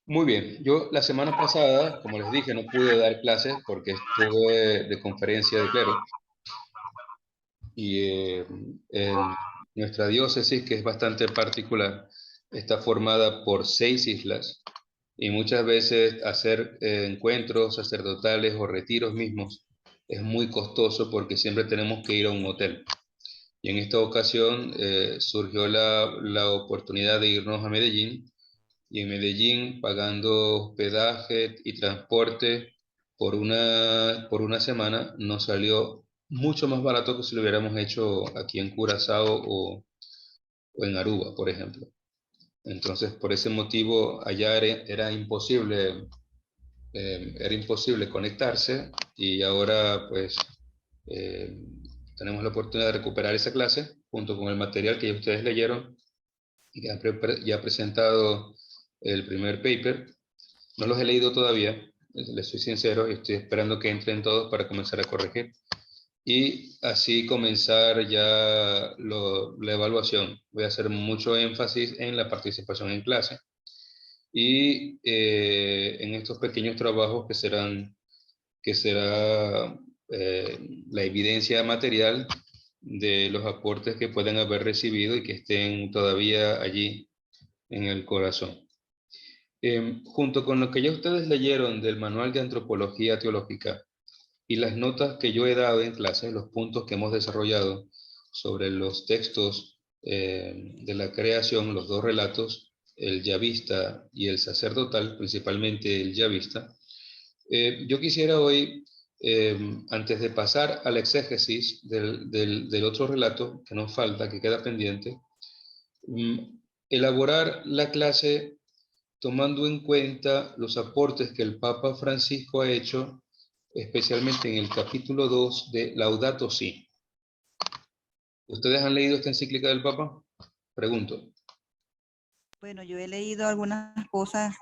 Muy bien, yo la semana pasada, como les dije, no pude dar clases porque estuve de conferencia de clero y en nuestra diócesis, que es bastante particular, está formada por 6 islas y muchas veces hacer encuentros sacerdotales o retiros mismos es muy costoso porque siempre tenemos que ir a un hotel. Y en esta ocasión surgió la oportunidad de irnos a Medellín, y en Medellín pagando hospedaje y transporte por una semana nos salió mucho más barato que si lo hubiéramos hecho aquí en Curazao o en Aruba, por ejemplo. Entonces, por ese motivo, allá era imposible conectarse, y ahora pues eh, tenemos la oportunidad de recuperar esa clase junto con el material que ya ustedes leyeron y que ya ha presentado el primer paper. No los he leído todavía, les soy sincero, y estoy esperando que entren todos para comenzar a corregir y así comenzar ya la evaluación. Voy a hacer mucho énfasis en la participación en clase y en estos pequeños trabajos que será la evidencia material de los aportes que pueden haber recibido y que estén todavía allí en el corazón. Junto con lo que ya ustedes leyeron del Manual de Antropología Teológica y las notas que yo he dado en clase, los puntos que hemos desarrollado sobre los textos de la creación, los dos relatos, el yavista y el sacerdotal, principalmente el yavista, yo quisiera hoy, antes de pasar al exégesis del otro relato que nos falta, que queda pendiente, elaborar la clase tomando en cuenta los aportes que el Papa Francisco ha hecho, especialmente en el capítulo 2 de Laudato Si. ¿Ustedes han leído esta encíclica del Papa? Pregunto. Bueno, yo he leído algunas cosas,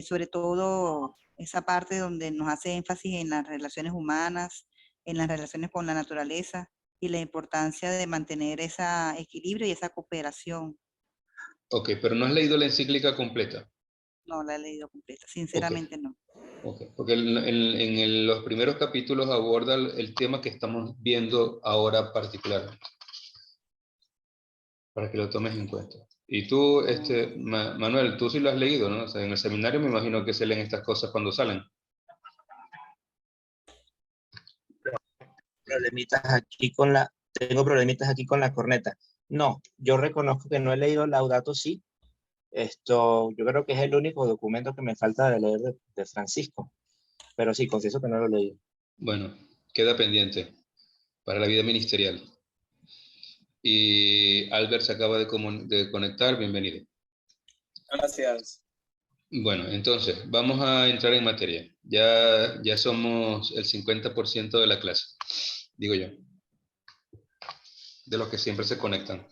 sobre todo esa parte donde nos hace énfasis en las relaciones humanas, en las relaciones con la naturaleza y la importancia de mantener ese equilibrio y esa cooperación. Ok, pero no has leído la encíclica completa. No la he leído completa, Ok, sinceramente no. ok. Porque los primeros capítulos aborda el tema que estamos viendo ahora particularmente, para que lo tomes en cuenta. Y tú, Manuel, tú sí lo has leído, ¿no? O sea, en el seminario me imagino que se leen estas cosas cuando salen. Tengo problemitas aquí con la corneta. No, yo reconozco que no he leído Laudato Si. Yo creo que es el único documento que me falta de leer de Francisco. Pero sí, confieso que no lo he leído. Bueno, queda pendiente para la vida ministerial. Y Albert se acaba de conectar, bienvenido. Gracias. Bueno, entonces, vamos a entrar en materia. Ya somos el 50% de la clase, digo yo, de los que siempre se conectan.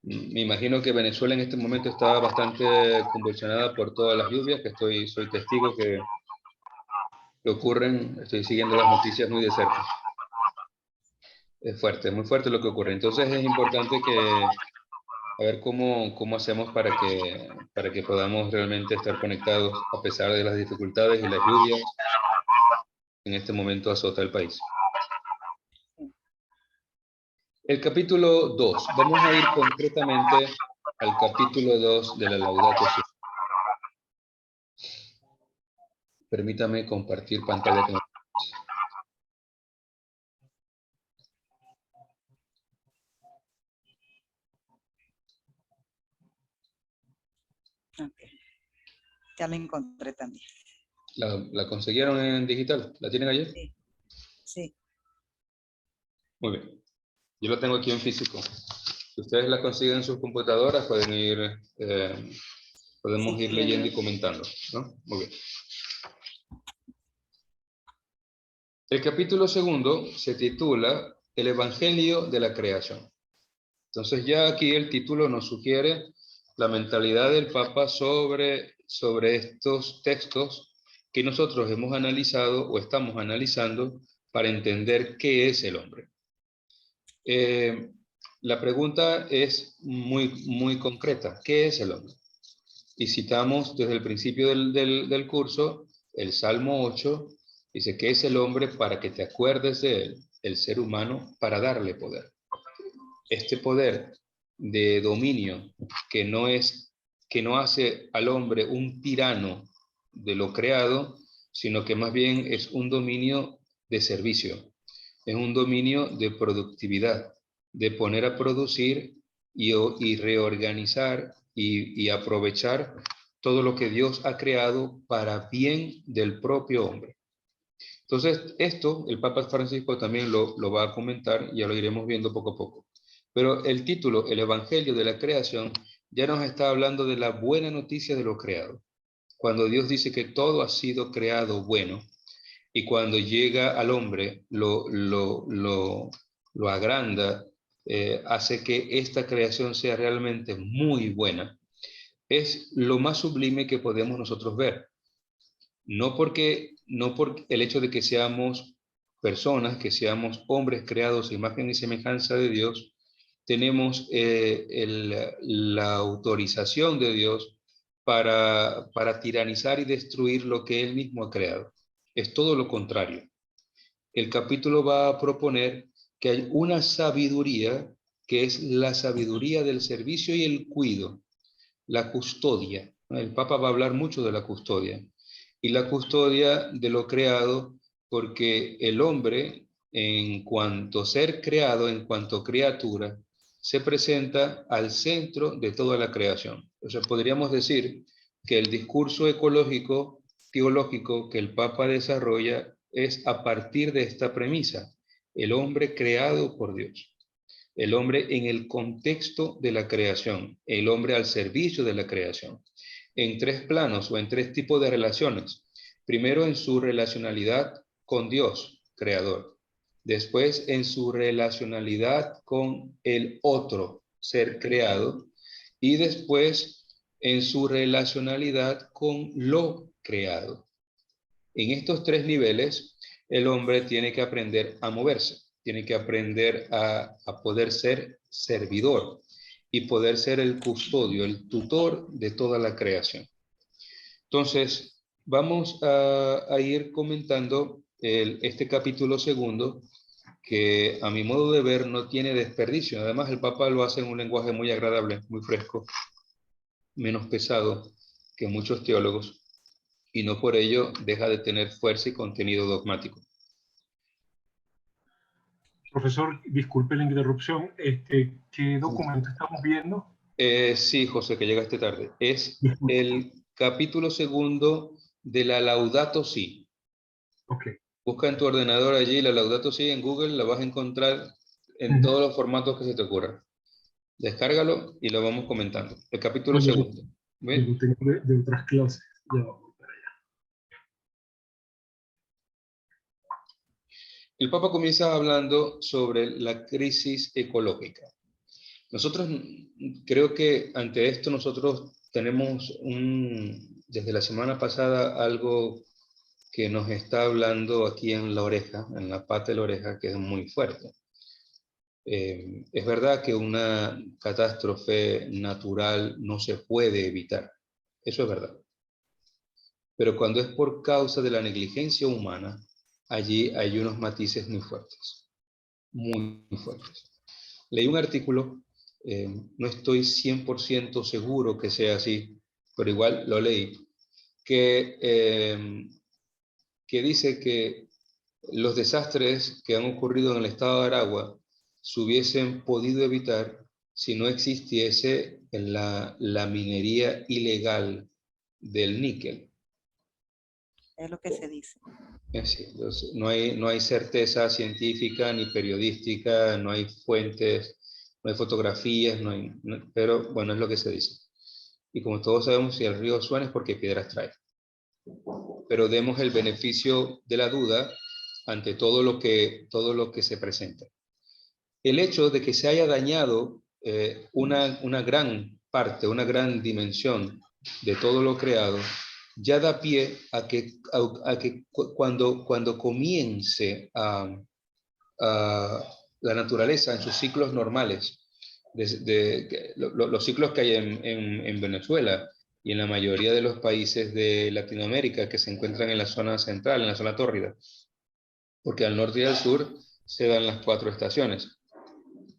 Me imagino que Venezuela en este momento está bastante convulsionada por todas las lluvias, que soy testigo que ocurren, estoy siguiendo las noticias muy de cerca. Es fuerte, muy fuerte lo que ocurre. Entonces es importante a ver cómo hacemos para que podamos realmente estar conectados a pesar de las dificultades y las lluvias que en este momento azota el país. El capítulo 2. Vamos a ir concretamente al capítulo 2 de la Laudato Si. Permítame compartir pantalla con Okay. Ya la encontré también. ¿La consiguieron en digital? ¿La tienen ayer? Sí. Sí. Muy bien. Yo la tengo aquí en físico. Si ustedes la consiguen en sus computadoras, podemos ir leyendo y comentando, ¿no? Muy bien. El capítulo 2 se titula El Evangelio de la Creación. Entonces ya aquí el título nos sugiere la mentalidad del Papa sobre estos textos que nosotros hemos analizado o estamos analizando para entender qué es el hombre. La pregunta es muy concreta. ¿Qué es el hombre? Y citamos desde el principio del curso el Salmo 8. Dice, ¿qué es el hombre para que te acuerdes de él? El ser humano para darle poder. Este poder de dominio que no hace al hombre un tirano de lo creado, sino que más bien es un dominio de servicio, es un dominio de productividad, de poner a producir y reorganizar y aprovechar todo lo que Dios ha creado para bien del propio hombre. Entonces, esto el Papa Francisco también lo va a comentar, ya lo iremos viendo poco a poco. Pero el título, el Evangelio de la Creación, ya nos está hablando de la buena noticia de lo creado. Cuando Dios dice que todo ha sido creado bueno, y cuando llega al hombre lo agranda, hace que esta creación sea realmente muy buena, es lo más sublime que podemos nosotros ver. No por el hecho de que seamos personas, que seamos hombres creados a imagen y semejanza de Dios, tenemos la autorización de Dios para tiranizar y destruir lo que Él mismo ha creado. Es todo lo contrario. El capítulo va a proponer que hay una sabiduría que es la sabiduría del servicio y el cuidado, la custodia. El Papa va a hablar mucho de la custodia. Y la custodia de lo creado, porque el hombre, en cuanto ser creado, en cuanto criatura, se presenta al centro de toda la creación. O sea, podríamos decir que el discurso ecológico, teológico que el Papa desarrolla es a partir de esta premisa: el hombre creado por Dios. El hombre en el contexto de la creación, el hombre al servicio de la creación, en tres planos o en tres tipos de relaciones. Primero, en su relacionalidad con Dios, creador. Después, en su relacionalidad con el otro ser creado. Y después, en su relacionalidad con lo creado. En estos tres niveles, el hombre tiene que aprender a moverse, tiene que aprender a poder ser servidor y poder ser el custodio, el tutor de toda la creación. Entonces, vamos a ir comentando este capítulo segundo, que a mi modo de ver no tiene desperdicio. Además, el Papa lo hace en un lenguaje muy agradable, muy fresco, menos pesado que muchos teólogos, y no por ello deja de tener fuerza y contenido dogmático. Profesor, disculpe la interrupción. ¿Qué documento estamos viendo? Sí, José, que llegaste tarde. Es el capítulo segundo de la Laudato Si. Ok. Busca en tu ordenador allí la Laudato Si en Google, la vas a encontrar en todos los formatos que se te ocurran. Descárgalo y lo vamos comentando. El capítulo segundo. Yo lo tengo de otras clases. Ya vamos para allá. El Papa comienza hablando sobre la crisis ecológica. Nosotros, creo que ante esto nosotros tenemos desde la semana pasada algo que nos está hablando aquí en la oreja, en la pata de la oreja, que es muy fuerte. Es verdad que una catástrofe natural no se puede evitar, eso es verdad. Pero cuando es por causa de la negligencia humana, allí hay unos matices muy fuertes, muy fuertes. Leí un artículo, no estoy 100% seguro que sea así, pero igual lo leí, que dice que los desastres que han ocurrido en el estado de Aragua se hubiesen podido evitar si no existiese la minería ilegal del níquel. Es lo que se dice. Entonces, no hay certeza científica ni periodística, no hay fuentes, no hay fotografías, pero bueno, es lo que se dice. Y como todos sabemos, si el río suena es porque piedras trae. Pero demos el beneficio de la duda ante todo lo que se presenta. El hecho de que se haya dañado una gran parte, una gran dimensión de todo lo creado, ya da pie a que cuando comience la naturaleza en sus ciclos normales los ciclos que hay en Venezuela y en la mayoría de los países de Latinoamérica que se encuentran en la zona central, en la zona tórrida, porque al norte y al sur se dan las 4 estaciones.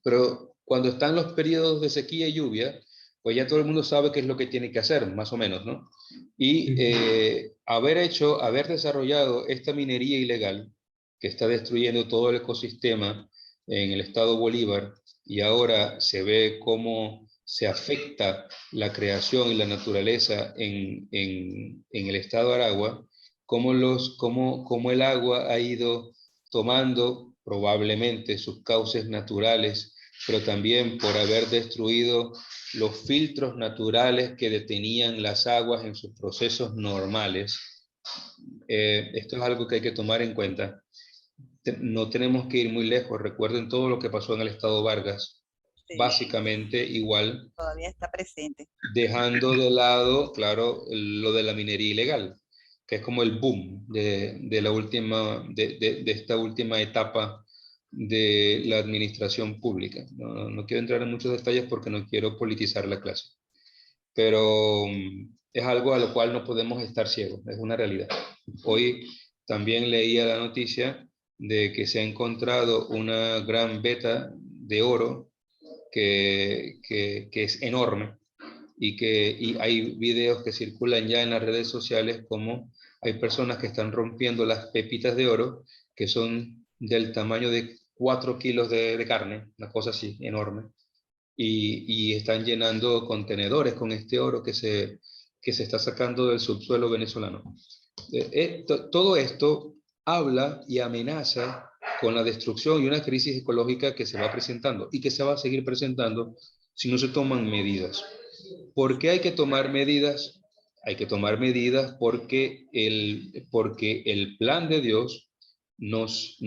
Pero cuando están los periodos de sequía y lluvia, pues ya todo el mundo sabe qué es lo que tiene que hacer, más o menos, ¿no? Y haber desarrollado esta minería ilegal que está destruyendo todo el ecosistema en el estado Bolívar, y ahora se ve cómo se afecta la creación y la naturaleza en el estado Aragua, cómo el agua ha ido tomando probablemente sus cauces naturales, pero también por haber destruido los filtros naturales que detenían las aguas en sus procesos normales. Esto es algo que hay que tomar en cuenta. No tenemos que ir muy lejos. Recuerden todo lo que pasó en el estado Vargas. Sí, Básicamente igual, todavía está presente. dejando de lado, claro, lo de la minería ilegal, que es como el boom de esta última etapa de la administración pública. No quiero entrar en muchos detalles porque no quiero politizar la clase, pero es algo a lo cual no podemos estar ciegos, es una realidad. Hoy también leía la noticia de que se ha encontrado una gran veta de oro que es enorme, y hay videos que circulan ya en las redes sociales como hay personas que están rompiendo las pepitas de oro que son del tamaño de 4 kilos de carne, una cosa así enorme, y están llenando contenedores con este oro que se está sacando del subsuelo venezolano. Todo esto habla y amenaza con la destrucción y una crisis ecológica que se va presentando y que se va a seguir presentando si no se toman medidas. ¿Por qué hay que tomar medidas? Hay que tomar medidas porque el plan de Dios nos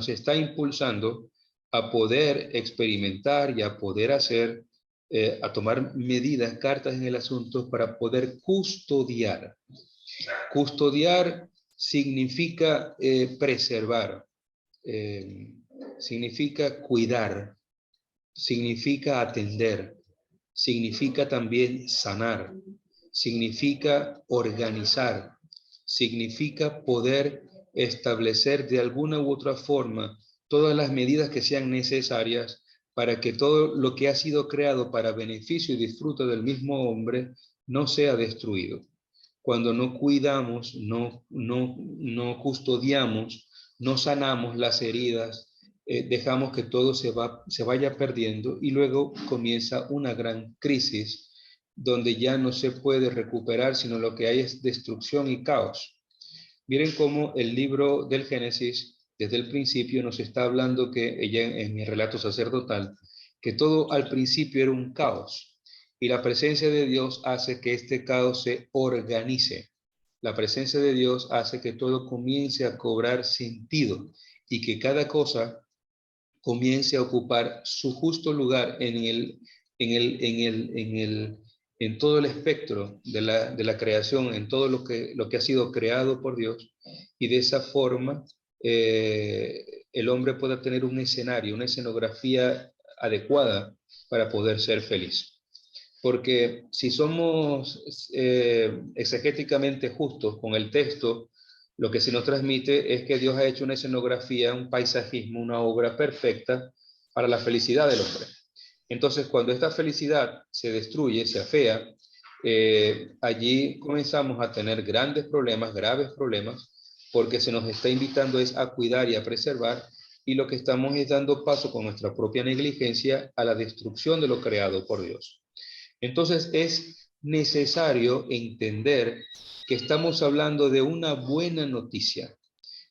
está impulsando a poder experimentar y a poder a tomar medidas, cartas en el asunto para poder custodiar. Custodiar significa preservar, significa cuidar, significa atender, significa también sanar, significa organizar, significa poder establecer de alguna u otra forma todas las medidas que sean necesarias para que todo lo que ha sido creado para beneficio y disfrute del mismo hombre no sea destruido. Cuando no cuidamos, no custodiamos, no sanamos las heridas, dejamos que todo se vaya perdiendo y luego comienza una gran crisis donde ya no se puede recuperar, sino lo que hay es destrucción y caos. Miren cómo el libro del Génesis, desde el principio, nos está hablando que ella en mi relato sacerdotal, que todo al principio era un caos y la presencia de Dios hace que este caos se organice. La presencia de Dios hace que todo comience a cobrar sentido y que cada cosa comience a ocupar su justo lugar en todo el espectro de la creación, en todo lo que ha sido creado por Dios, y de esa forma el hombre pueda tener un escenario, una escenografía adecuada para poder ser feliz. Porque si somos exegéticamente justos con el texto, lo que se nos transmite es que Dios ha hecho una escenografía, un paisajismo, una obra perfecta para la felicidad del hombre. Entonces, cuando esta felicidad se destruye, se afea, allí comenzamos a tener grandes problemas, graves problemas, porque se nos está invitando es a cuidar y a preservar, y lo que estamos es dando paso con nuestra propia negligencia a la destrucción de lo creado por Dios. Entonces es necesario entender que estamos hablando de una buena noticia.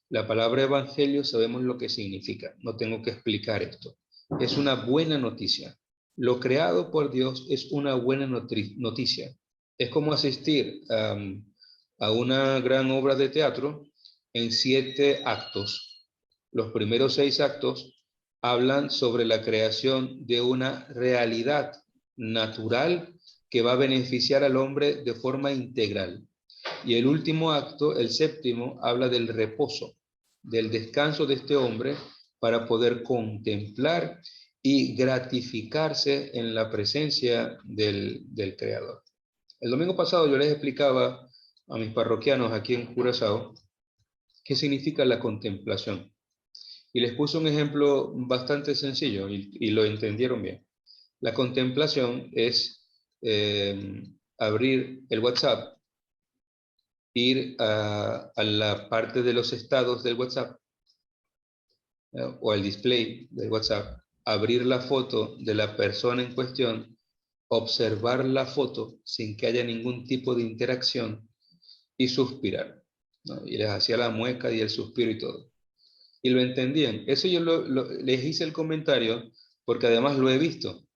La palabra evangelio sabemos lo que significa, no tengo que explicar esto. Es una buena noticia. Lo creado por Dios es una buena noticia. Es como asistir a una gran obra de teatro en 7 actos. Los primeros 6 actos hablan sobre la creación de una realidad natural que va a beneficiar al hombre de forma integral. Y el último acto, el 7º, habla del reposo, del descanso de este hombre para poder contemplar y gratificarse en la presencia del Creador. El domingo pasado yo les explicaba a mis parroquianos aquí en Curazao qué significa la contemplación. Y les puse un ejemplo bastante sencillo y lo entendieron bien. La contemplación es abrir el WhatsApp, ir a la parte de los estados del WhatsApp o al display del WhatsApp, abrir la foto de la persona en cuestión, observar la foto sin que haya ningún tipo de interacción y suspirar, ¿no? Y les hacía la mueca y el suspiro y todo. Y lo entendían. Eso yo les hice el comentario porque además lo he visto.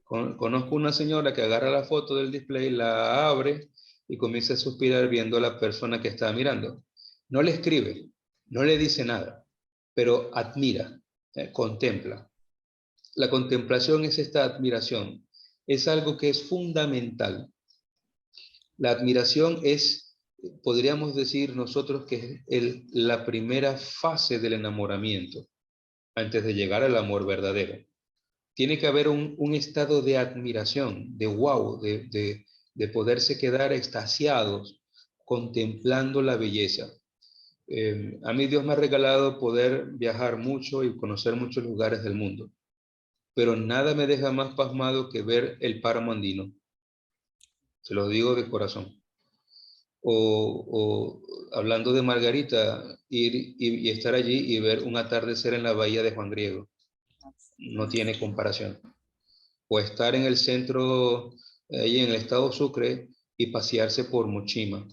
Conozco una señora que agarra la foto del display, la abre y comienza a suspirar viendo a la persona que está mirando. No le escribe, no le dice nada, pero admira, contempla. La contemplación es esta admiración. Es algo que es fundamental. La admiración es, podríamos decir nosotros, que es la primera fase del enamoramiento, antes de llegar al amor verdadero. Tiene que haber un estado de admiración, de wow, de poderse quedar extasiados contemplando la belleza. A mí Dios me ha regalado poder viajar mucho y conocer muchos lugares del mundo, pero nada me deja más pasmado que ver el páramo andino. Se lo digo de corazón. O hablando de Margarita, ir y estar allí y ver un atardecer en la bahía de Juan Griego. No tiene comparación. O estar en el centro, ahí en el estado Sucre, y pasearse por Mochima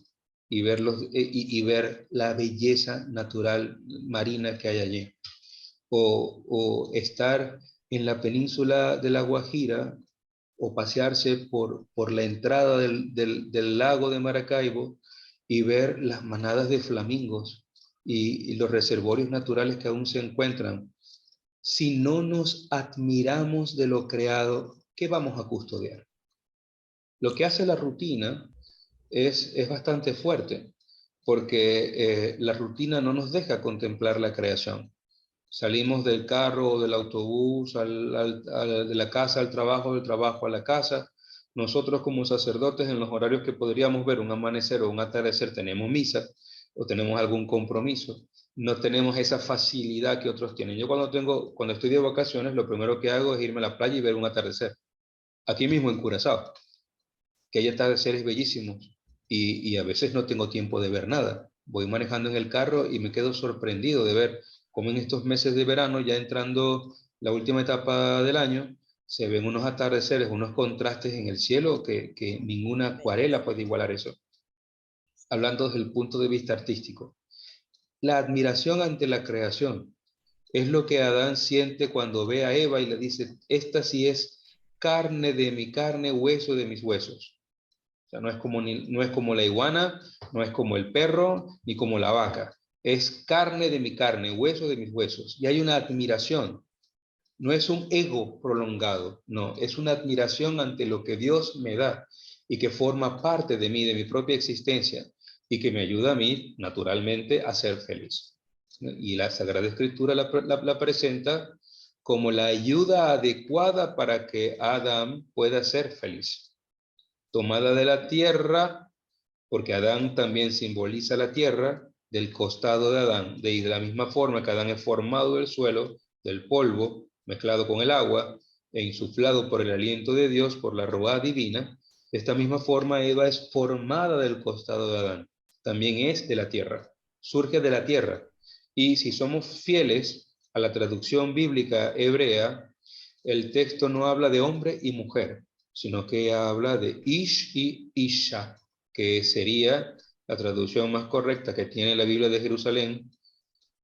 y ver la belleza natural marina que hay allí. O estar en la península de La Guajira, o pasearse por la entrada del lago de Maracaibo y ver las manadas de flamingos y los reservorios naturales que aún se encuentran. Si no nos admiramos de lo creado, ¿qué vamos a custodiar? Lo que hace la rutina es bastante fuerte, porque la rutina no nos deja contemplar la creación. Salimos del carro o del autobús, de la casa al trabajo, del trabajo a la casa. Nosotros como sacerdotes, en los horarios que podríamos ver un amanecer o un atardecer, tenemos misa o tenemos algún compromiso. No tenemos esa facilidad que otros tienen. Yo cuando estoy de vacaciones, lo primero que hago es irme a la playa y ver un atardecer. Aquí mismo en Curazao, que hay atardeceres bellísimos y a veces no tengo tiempo de ver nada. Voy manejando en el carro y me quedo sorprendido de ver cómo en estos meses de verano, ya entrando la última etapa del año, se ven unos atardeceres, unos contrastes en el cielo que ninguna acuarela puede igualar eso. Hablando desde el punto de vista artístico. La admiración ante la creación es lo que Adán siente cuando ve a Eva y le dice, esta sí es carne de mi carne, hueso de mis huesos. O sea, no es como la iguana, no es como el perro, ni como la vaca. Es carne de mi carne, hueso de mis huesos. Y hay una admiración. No es un ego prolongado, no, es una admiración ante lo que Dios me da y que forma parte de mí, de mi propia existencia, y que me ayuda a mí, naturalmente, a ser feliz. Y la Sagrada Escritura la presenta como la ayuda adecuada para que Adán pueda ser feliz. Tomada de la tierra, porque Adán también simboliza la tierra, del costado de Adán, de la misma forma que Adán es formado del suelo, del polvo, mezclado con el agua, e insuflado por el aliento de Dios, por la ruá divina, de esta misma forma Eva es formada del costado de Adán, también es de la tierra, surge de la tierra. Y si somos fieles a la traducción bíblica hebrea, el texto no habla de hombre y mujer, sino que habla de Ish y Isha, que sería la traducción más correcta que tiene la Biblia de Jerusalén.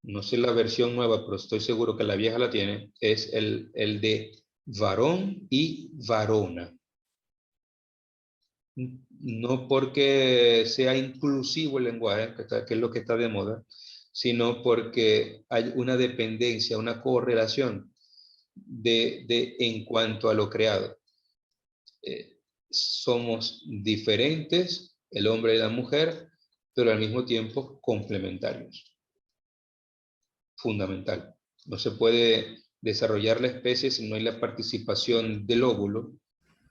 No sé la versión nueva, pero estoy seguro que la vieja la tiene. Es el de varón y varona. No porque sea inclusivo el lenguaje, que es lo que está de moda, sino porque hay una dependencia, una correlación en cuanto a lo creado. Somos diferentes, el hombre y la mujer, pero al mismo tiempo complementarios. Fundamental. No se puede desarrollar la especie si no hay la participación del óvulo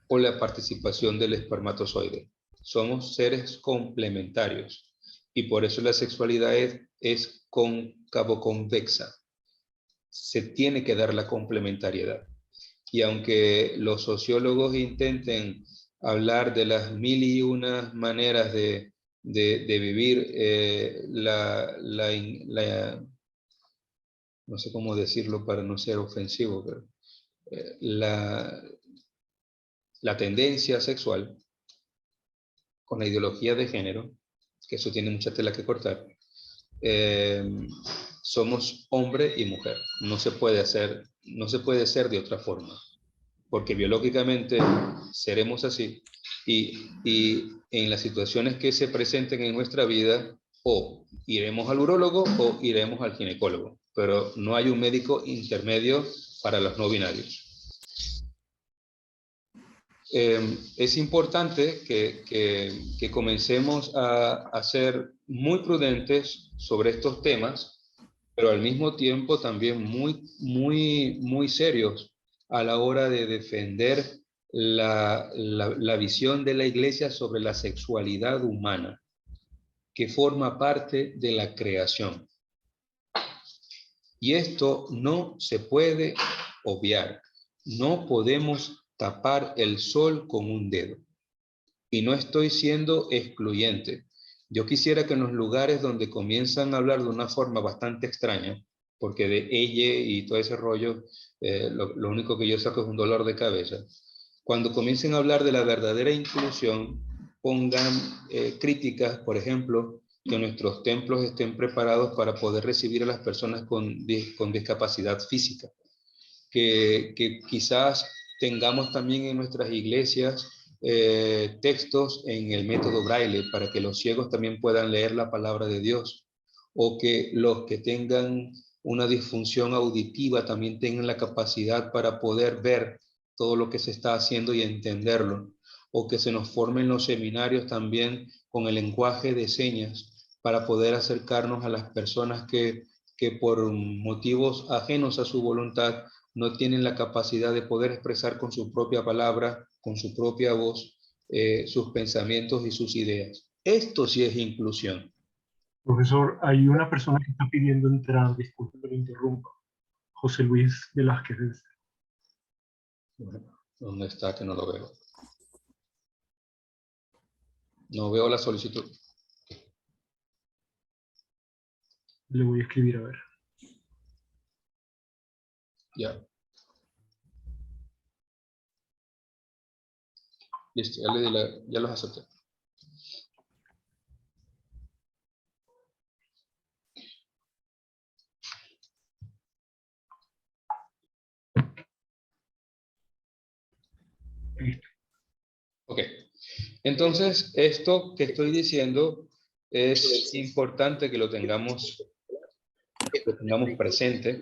o la participación del espermatozoide. Somos seres complementarios y por eso la sexualidad es cóncavo-convexa. Se tiene que dar la complementariedad. Y aunque los sociólogos intenten hablar de las mil y unas maneras de vivir no sé cómo decirlo para no ser ofensivo, pero la tendencia sexual con la ideología de género, que eso tiene mucha tela que cortar, somos hombre y mujer. No se puede ser de otra forma, porque biológicamente seremos así y en las situaciones que se presenten en nuestra vida, o iremos al urólogo o iremos al ginecólogo, pero no hay un médico intermedio para los no binarios. Es importante que comencemos a ser muy prudentes sobre estos temas, pero al mismo tiempo también muy serios a la hora de defender la visión de la Iglesia sobre la sexualidad humana, que forma parte de la creación. Y esto no se puede obviar. No podemos tapar el sol con un dedo. Y no estoy siendo excluyente. Yo quisiera que en los lugares donde comienzan a hablar de una forma bastante extraña, porque de ella y todo ese rollo, lo único que yo saco es un dolor de cabeza. Cuando comiencen a hablar de la verdadera inclusión, pongan críticas, por ejemplo, que nuestros templos estén preparados para poder recibir a las personas con discapacidad física. Que quizás tengamos también en nuestras iglesias textos en el método braille para que los ciegos también puedan leer la palabra de Dios, o que los que tengan una disfunción auditiva también tengan la capacidad para poder ver todo lo que se está haciendo y entenderlo, o que se nos formen los seminarios también con el lenguaje de señas para poder acercarnos a las personas que por motivos ajenos a su voluntad no tienen la capacidad de poder expresar con su propia palabra, con su propia voz, sus pensamientos y sus ideas. Esto sí es inclusión. Profesor, hay una persona que está pidiendo entrar, disculpe que lo interrumpa. José Luis Velázquez. ¿Dónde está? Que no lo veo. No veo la solicitud. Le voy a escribir a ver. Ya. Listo, ya los acepté. Ok. Entonces, esto que estoy diciendo es importante que lo tengamos presente,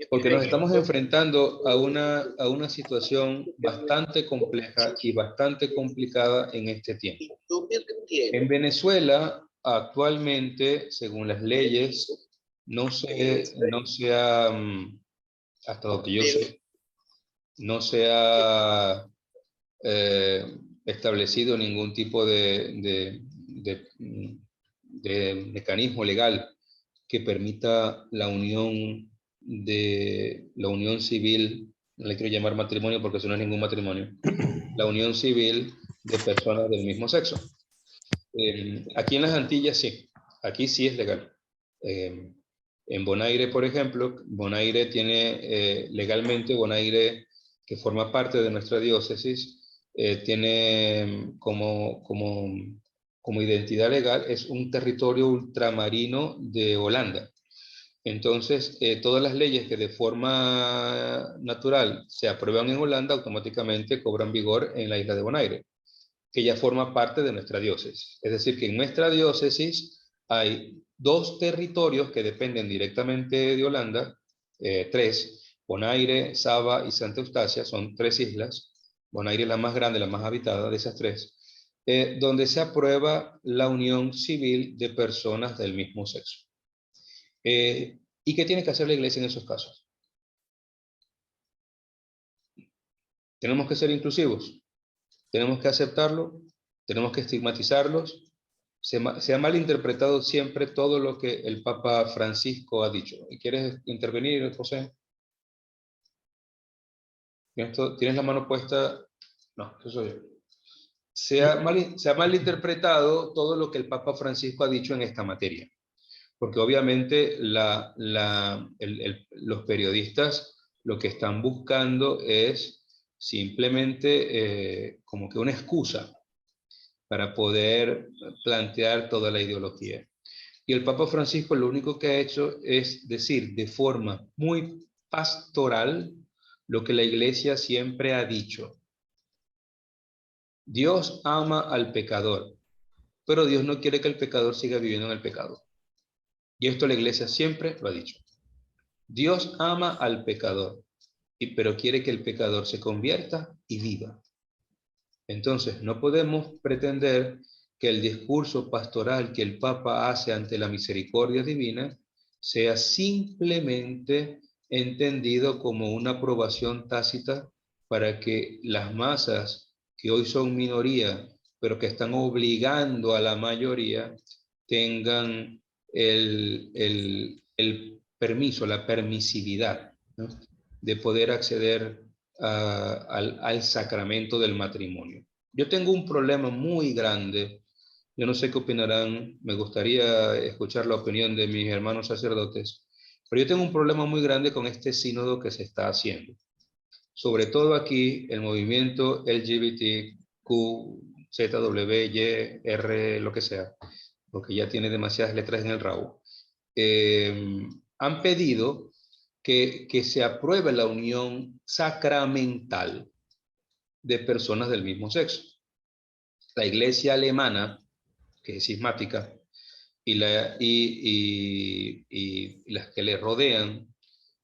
porque nos estamos enfrentando a una situación bastante compleja y bastante complicada en este tiempo. En Venezuela, actualmente, según las leyes, no se ha, hasta donde yo sé, no se ha establecido ningún tipo de mecanismo legal que permita la unión civil, no le quiero llamar matrimonio porque eso no es ningún matrimonio, la unión civil de personas del mismo sexo. Aquí en las Antillas sí, aquí sí es legal. En Bonaire, por ejemplo, Bonaire tiene legalmente, Bonaire, que forma parte de nuestra diócesis, tiene como identidad legal, es un territorio ultramarino de Holanda. Entonces, todas las leyes que de forma natural se aprueban en Holanda, automáticamente cobran vigor en la isla de Bonaire, que ya forma parte de nuestra diócesis. Es decir, que en nuestra diócesis hay 2 territorios que dependen directamente de Holanda, 3, Bonaire, Saba y Santa Eustacia, son 3 islas. Bonaire es la más grande, la más habitada de esas 3, donde se aprueba la unión civil de personas del mismo sexo. ¿Y qué tiene que hacer la iglesia en esos casos? Tenemos que ser inclusivos, tenemos que aceptarlo, tenemos que estigmatizarlos. Se ha malinterpretado siempre todo lo que el Papa Francisco ha dicho. ¿Quieres intervenir, José? ¿Tienes la mano puesta? No, eso soy yo. Se ha malinterpretado todo lo que el Papa Francisco ha dicho en esta materia. Porque obviamente los periodistas lo que están buscando es simplemente como que una excusa para poder plantear toda la ideología. Y el Papa Francisco lo único que ha hecho es decir de forma muy pastoral lo que la Iglesia siempre ha dicho. Dios ama al pecador, pero Dios no quiere que el pecador siga viviendo en el pecado. Y esto la Iglesia siempre lo ha dicho. Dios ama al pecador, pero quiere que el pecador se convierta y viva. Entonces, no podemos pretender que el discurso pastoral que el Papa hace ante la misericordia divina sea simplemente entendido como una aprobación tácita para que las masas que hoy son minoría, pero que están obligando a la mayoría, tengan el permiso, la permisividad, ¿no?, de poder acceder al sacramento del matrimonio. Yo tengo un problema muy grande, yo no sé qué opinarán, me gustaría escuchar la opinión de mis hermanos sacerdotes, pero yo tengo un problema muy grande con este sínodo que se está haciendo. Sobre todo aquí, el movimiento LGBTQ, ZW, Y, R, lo que sea, porque ya tiene demasiadas letras en el rabo, han pedido que se apruebe la unión sacramental de personas del mismo sexo. La iglesia alemana, que es cismática, y las que le rodean,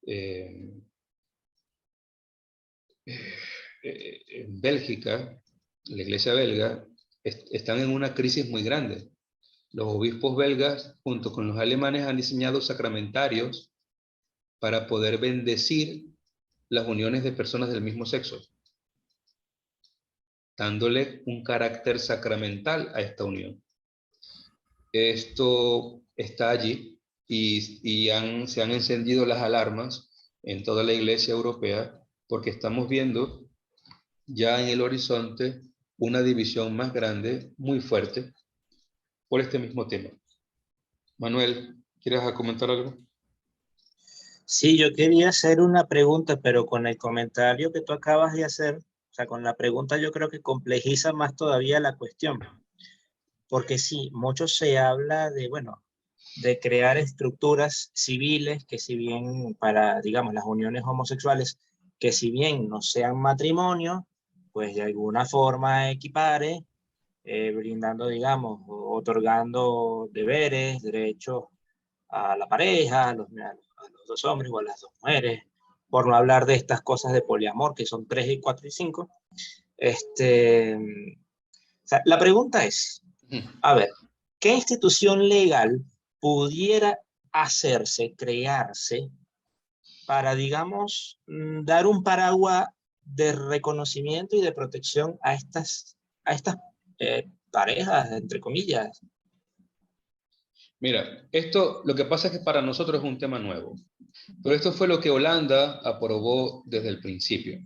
en Bélgica, la iglesia belga, están en una crisis muy grande. Los obispos belgas, junto con los alemanes, han diseñado sacramentarios para poder bendecir las uniones de personas del mismo sexo, dándole un carácter sacramental a esta unión. Esto está allí y se han encendido las alarmas en toda la iglesia europea porque estamos viendo ya en el horizonte una división más grande, muy fuerte, por este mismo tema. Manuel, ¿quieres comentar algo? Sí, yo quería hacer una pregunta, pero con el comentario que tú acabas de hacer, o sea, con la pregunta yo creo que complejiza más todavía la cuestión. Porque sí, mucho se habla de, bueno, de crear estructuras civiles que si bien para, digamos, las uniones homosexuales, que si bien no sean matrimonio, pues de alguna forma equipare, brindando, digamos, otorgando deberes, derechos a la pareja, a los dos hombres o a las dos mujeres, por no hablar de estas cosas de poliamor, que son 3 y 4 y 5. O sea, la pregunta es, a ver, ¿qué institución legal pudiera hacerse, crearse, para, digamos, dar un paraguas de reconocimiento y de protección a estas parejas, entre comillas? Mira, esto lo que pasa es que para nosotros es un tema nuevo, pero esto fue lo que Holanda aprobó desde el principio.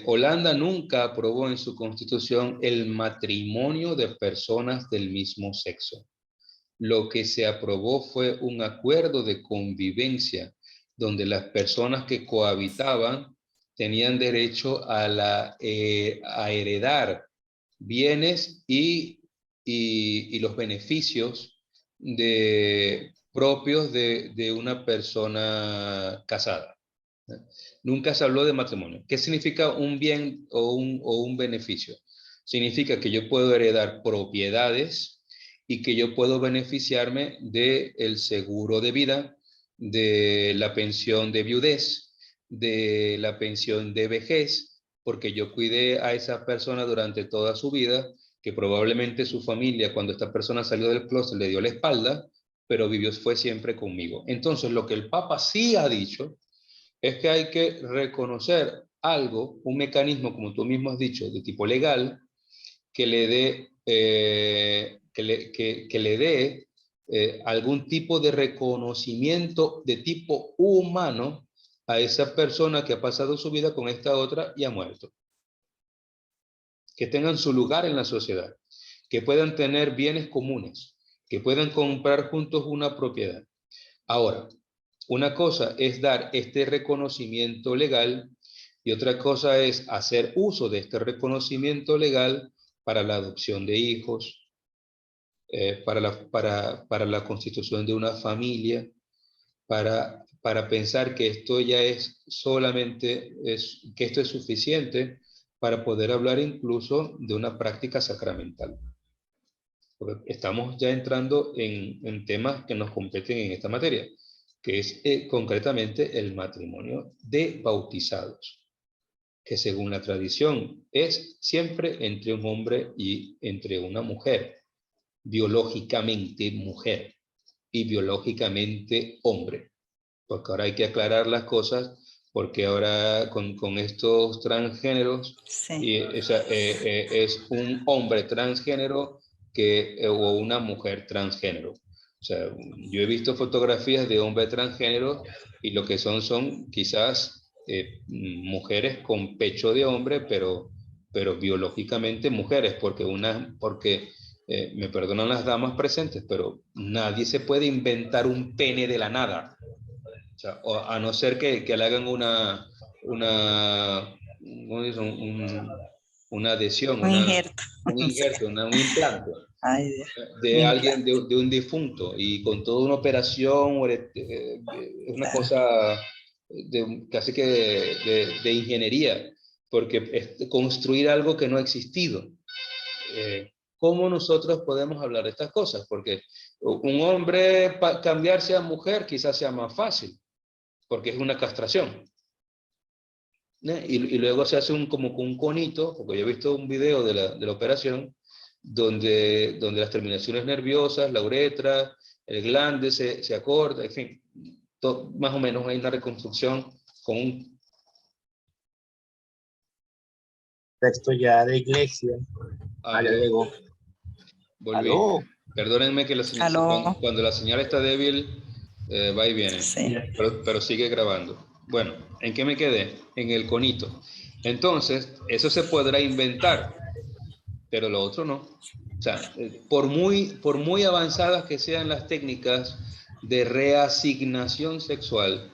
Holanda nunca aprobó en su constitución el matrimonio de personas del mismo sexo. Lo que se aprobó fue un acuerdo de convivencia donde las personas que cohabitaban tenían derecho a heredar bienes y los beneficios propios de una persona casada. Nunca se habló de matrimonio. ¿Qué significa un bien o un beneficio? Significa que yo puedo heredar propiedades y que yo puedo beneficiarme del seguro de vida, de la pensión de viudez, de la pensión de vejez, porque yo cuidé a esa persona durante toda su vida, que probablemente su familia, cuando esta persona salió del closet, le dio la espalda, pero fue siempre conmigo. Entonces, lo que el Papa sí ha dicho es que hay que reconocer algo, un mecanismo, como tú mismo has dicho, de tipo legal, que le dé, que le dé algún tipo de reconocimiento de tipo humano a esa persona que ha pasado su vida con esta otra y ha muerto. Que tengan su lugar en la sociedad, que puedan tener bienes comunes, que puedan comprar juntos una propiedad. Ahora, una cosa es dar este reconocimiento legal y otra cosa es hacer uso de este reconocimiento legal para la adopción de hijos, para la constitución de una familia, para pensar que esto ya es solamente, que esto es suficiente para poder hablar incluso de una práctica sacramental. Porque estamos ya entrando en temas que nos competen en esta materia, que es concretamente el matrimonio de bautizados, que según la tradición es siempre entre un hombre y entre una mujer, biológicamente mujer y biológicamente hombre, porque ahora hay que aclarar las cosas, porque ahora con estos transgéneros, Sí. es un hombre transgénero o una mujer transgénero. O sea, yo he visto fotografías de hombres transgénero y lo que son quizás mujeres con pecho de hombre, pero biológicamente mujeres, porque me perdonan las damas presentes, pero nadie se puede inventar un pene de la nada. O sea, a no ser que le hagan una adhesión, Un injerto. un injerto, un implante Ay, Dios. de Un alguien, implante. de un difunto, y con toda una operación, es una Claro. cosa casi que de ingeniería, porque es construir algo que no ha existido. ¿Cómo nosotros podemos hablar de estas cosas? Porque un hombre cambiarse a mujer quizás sea más fácil, porque es una castración. Y luego se hace como un conito, porque yo he visto un video de la operación, donde las terminaciones nerviosas, la uretra, el glande se acorta, en fin, más o menos hay una reconstrucción con un... Texto ya de iglesia. Ah, ya Aló, llegó. volví. Aló. Perdónenme que Aló. cuando la señal está débil, va y viene, Sí. pero sigue grabando. Bueno, ¿en qué me quedé? En el conito. Entonces, eso se podrá inventar, pero lo otro no. O sea, por muy avanzadas que sean las técnicas de reasignación sexual,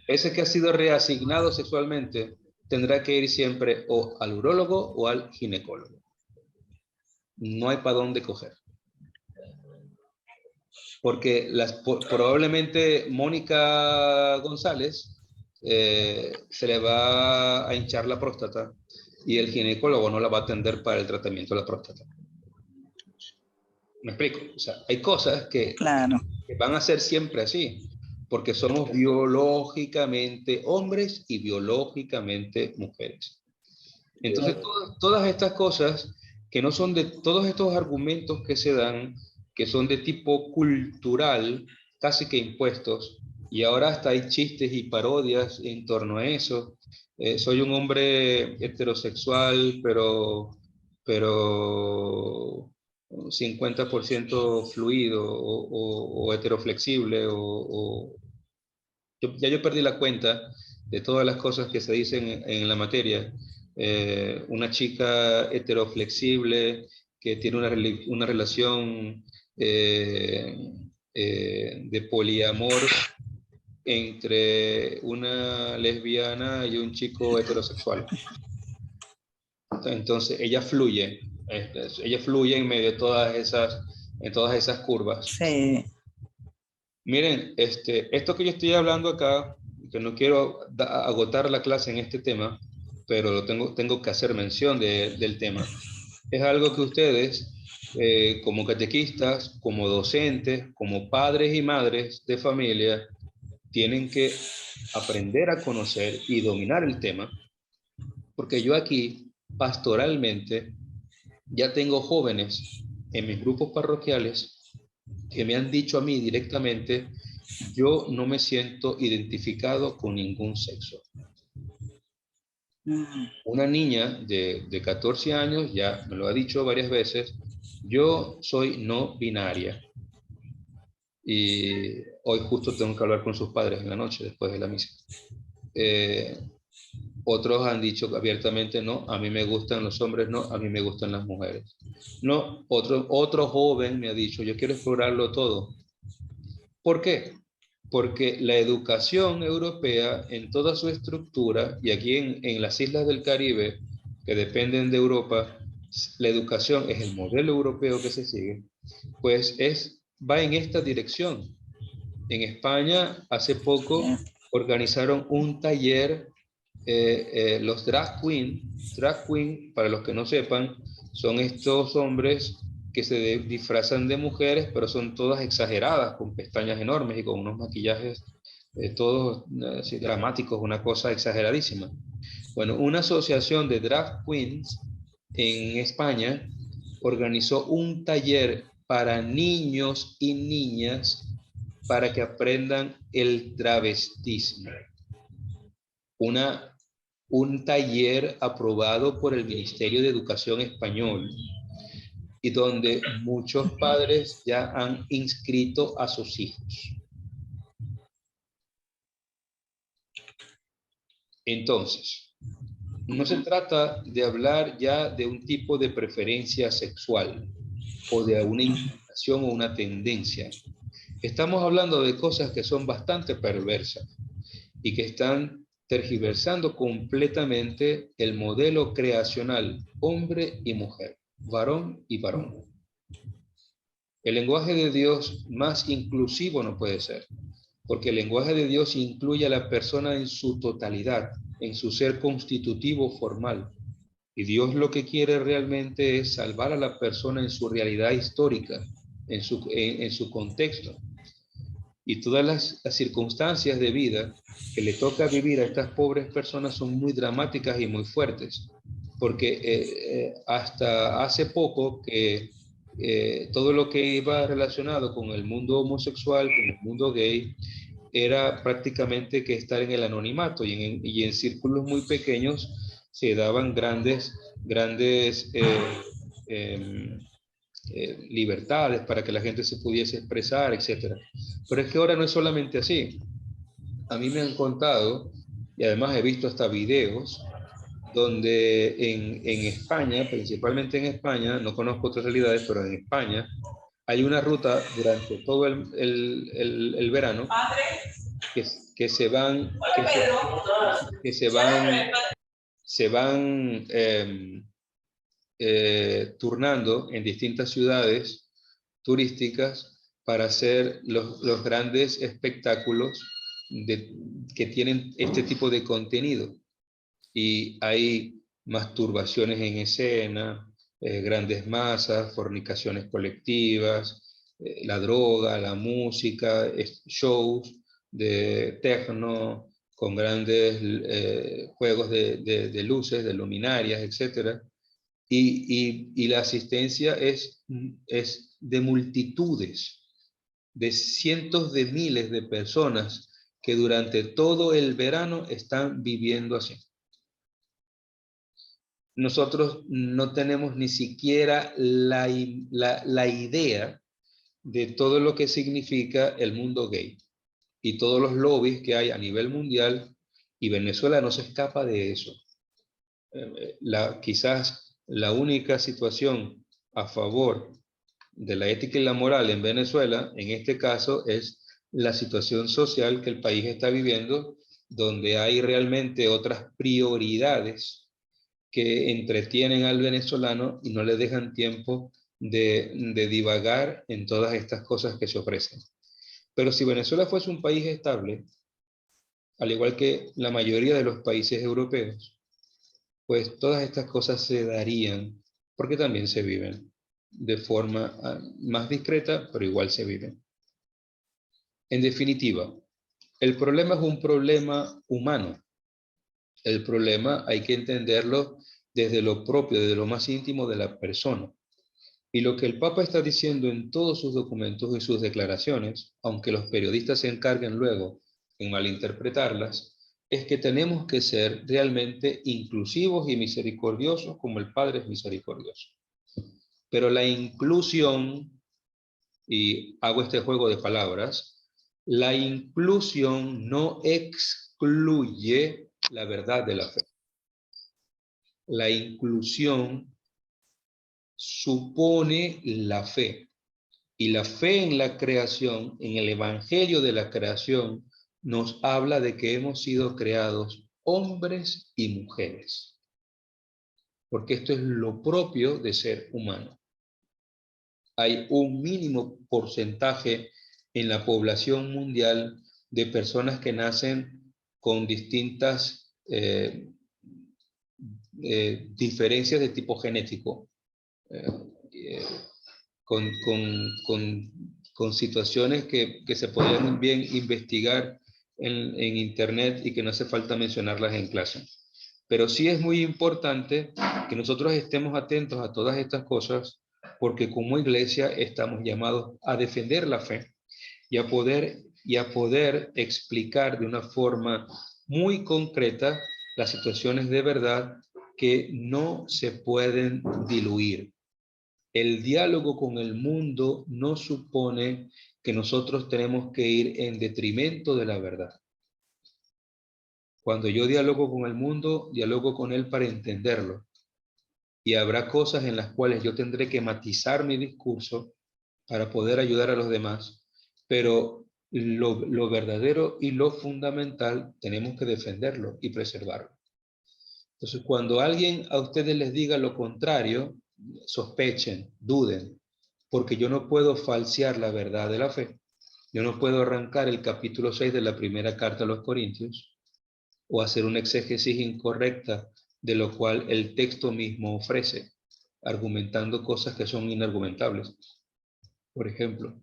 ese que ha sido reasignado sexualmente tendrá que ir siempre o al urólogo o al ginecólogo. No hay para dónde coger. Porque probablemente Mónica González se le va a hinchar la próstata y el ginecólogo no la va a atender para el tratamiento de la próstata. ¿Me explico? O sea, hay cosas que Claro. van a ser siempre así, porque somos biológicamente hombres y biológicamente mujeres. Entonces, todas estas cosas que no son de todos estos argumentos que se dan, que son de tipo cultural, casi que impuestos, y ahora hasta hay chistes y parodias en torno a eso. Soy un hombre heterosexual, pero 50% fluido o heteroflexible, ya yo perdí la cuenta de todas las cosas que se dicen en la materia. Una chica heteroflexible que tiene una relación de poliamor entre una lesbiana y un chico heterosexual. Entonces ella fluye en medio de todas esas curvas. Sí. Miren, esto que yo estoy hablando acá, que no quiero agotar la clase en este tema, pero tengo que hacer mención del tema, es algo que ustedes, como catequistas, como docentes, como padres y madres de familia, tienen que aprender a conocer y dominar el tema, porque yo aquí, pastoralmente, ya tengo jóvenes en mis grupos parroquiales que me han dicho a mí directamente: yo no me siento identificado con ningún sexo. Una niña de 14 años ya me lo ha dicho varias veces, yo soy no binaria. Y hoy justo tengo que hablar con sus padres en la noche después de la misa. Otros han dicho abiertamente, no, a mí me gustan los hombres, no, a mí me gustan las mujeres. No, otro joven me ha dicho, yo quiero explorarlo todo. ¿Por qué? Porque la educación europea en toda su estructura, y aquí en las islas del Caribe, que dependen de Europa, la educación es el modelo europeo que se sigue, pues va en esta dirección. En España, hace poco, organizaron un taller, los drag queen, para los que no sepan, son estos hombres que se disfrazan de mujeres, pero son todas exageradas, con pestañas enormes y con unos maquillajes todos así, dramáticos, una cosa exageradísima. Bueno, una asociación de drag queens en España organizó un taller para niños y niñas para que aprendan el travestismo. Un taller aprobado por el Ministerio de Educación español y donde muchos padres ya han inscrito a sus hijos. Entonces, no se trata de hablar ya de un tipo de preferencia sexual o de una inclinación o una tendencia. Estamos hablando de cosas que son bastante perversas y que están tergiversando completamente el modelo creacional hombre y mujer, varón y varón. El lenguaje de Dios más inclusivo no puede ser, porque el lenguaje de Dios incluye a la persona en su totalidad, en su ser constitutivo formal. Y Dios lo que quiere realmente es salvar a la persona en su realidad histórica, en su contexto. Y todas las circunstancias de vida que le toca vivir a estas pobres personas son muy dramáticas y muy fuertes, porque hasta hace poco que todo lo que iba relacionado con el mundo homosexual, con el mundo gay, era prácticamente que estar en el anonimato y en círculos muy pequeños se daban grandes libertades para que la gente se pudiese expresar, etc. Pero es que ahora no es solamente así. A mí me han contado, y además he visto hasta videos, donde en España, principalmente en España, no conozco otras realidades, pero en España hay una ruta durante todo el verano que se van turnando en distintas ciudades turísticas para hacer los grandes espectáculos que tienen este tipo de contenido. Y hay masturbaciones en escena, grandes masas, fornicaciones colectivas, la droga, la música, shows de techno con grandes juegos de luces, de luminarias, etc. Y la asistencia es de multitudes, de cientos de miles de personas que durante todo el verano están viviendo así. Nosotros no tenemos ni siquiera la idea de todo lo que significa el mundo gay y todos los lobbies que hay a nivel mundial, y Venezuela no se escapa de eso. Quizás la única situación a favor de la ética y la moral en Venezuela, en este caso, es la situación social que el país está viviendo, donde hay realmente otras prioridades que entretienen al venezolano y no le dejan tiempo de divagar en todas estas cosas que se ofrecen. Pero si Venezuela fuese un país estable, al igual que la mayoría de los países europeos, pues todas estas cosas se darían, porque también se viven de forma más discreta, pero igual se viven. En definitiva, el problema es un problema humano. El problema hay que entenderlo desde lo propio, desde lo más íntimo de la persona. Y lo que el Papa está diciendo en todos sus documentos y sus declaraciones, aunque los periodistas se encarguen luego en malinterpretarlas, es que tenemos que ser realmente inclusivos y misericordiosos como el Padre es misericordioso. Pero la inclusión, y hago este juego de palabras, la inclusión no excluye la verdad de la fe. La inclusión supone la fe. Y la fe en la creación, en el evangelio de la creación, nos habla de que hemos sido creados hombres y mujeres. Porque esto es lo propio de ser humano. Hay un mínimo porcentaje en la población mundial de personas que nacen con distintas diferencias de tipo genético. Con situaciones que se podrían bien investigar en internet y que no hace falta mencionarlas en clase. Pero sí es muy importante que nosotros estemos atentos a todas estas cosas, porque como iglesia estamos llamados a defender la fe y a poder explicar de una forma muy concreta las situaciones de verdad que no se pueden diluir. El diálogo con el mundo no supone que nosotros tenemos que ir en detrimento de la verdad. Cuando yo dialogo con el mundo, dialogo con él para entenderlo. Y habrá cosas en las cuales yo tendré que matizar mi discurso para poder ayudar a los demás, pero lo verdadero y lo fundamental tenemos que defenderlo y preservarlo. Entonces, cuando alguien a ustedes les diga lo contrario, sospechen, duden, porque yo no puedo falsear la verdad de la fe. Yo no puedo arrancar el capítulo 6 de la primera carta a los Corintios o hacer una exégesis incorrecta de lo cual el texto mismo ofrece, argumentando cosas que son inargumentables. Por ejemplo,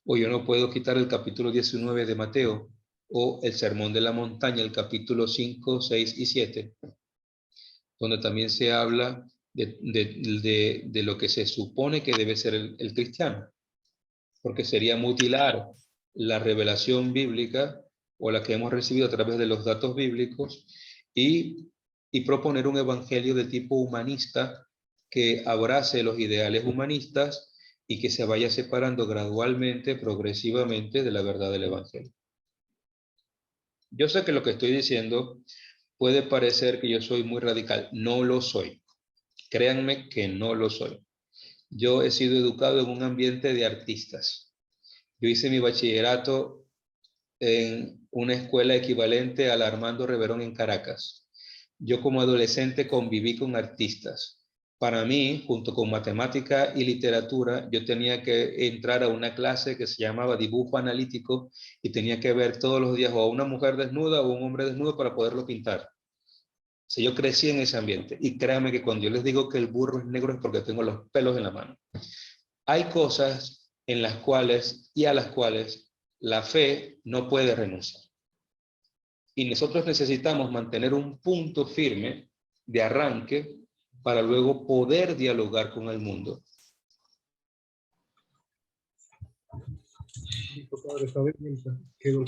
o yo no puedo quitar el capítulo 19 de Mateo o el Sermón de la Montaña, el capítulo 5, 6 y 7, donde también se habla de lo que se supone que debe ser el cristiano, porque sería mutilar la revelación bíblica o la que hemos recibido a través de los datos bíblicos y proponer un evangelio de tipo humanista que abrace los ideales humanistas y que se vaya separando gradualmente, progresivamente de la verdad del evangelio. Yo sé que lo que estoy diciendo puede parecer que yo soy muy radical. No lo soy. Créanme que no lo soy. Yo he sido educado en un ambiente de artistas. Yo hice mi bachillerato en una escuela equivalente a la Armando Reverón en Caracas. Yo como adolescente conviví con artistas. Para mí, junto con matemática y literatura, yo tenía que entrar a una clase que se llamaba dibujo analítico y tenía que ver todos los días o a una mujer desnuda o a un hombre desnudo para poderlo pintar. O sea, yo crecí en ese ambiente y créanme que cuando yo les digo que el burro es negro es porque tengo los pelos en la mano. Hay cosas en las cuales y a las cuales la fe no puede renunciar. Y nosotros necesitamos mantener un punto firme de arranque para luego poder dialogar con el mundo. Padre, esta vez quedó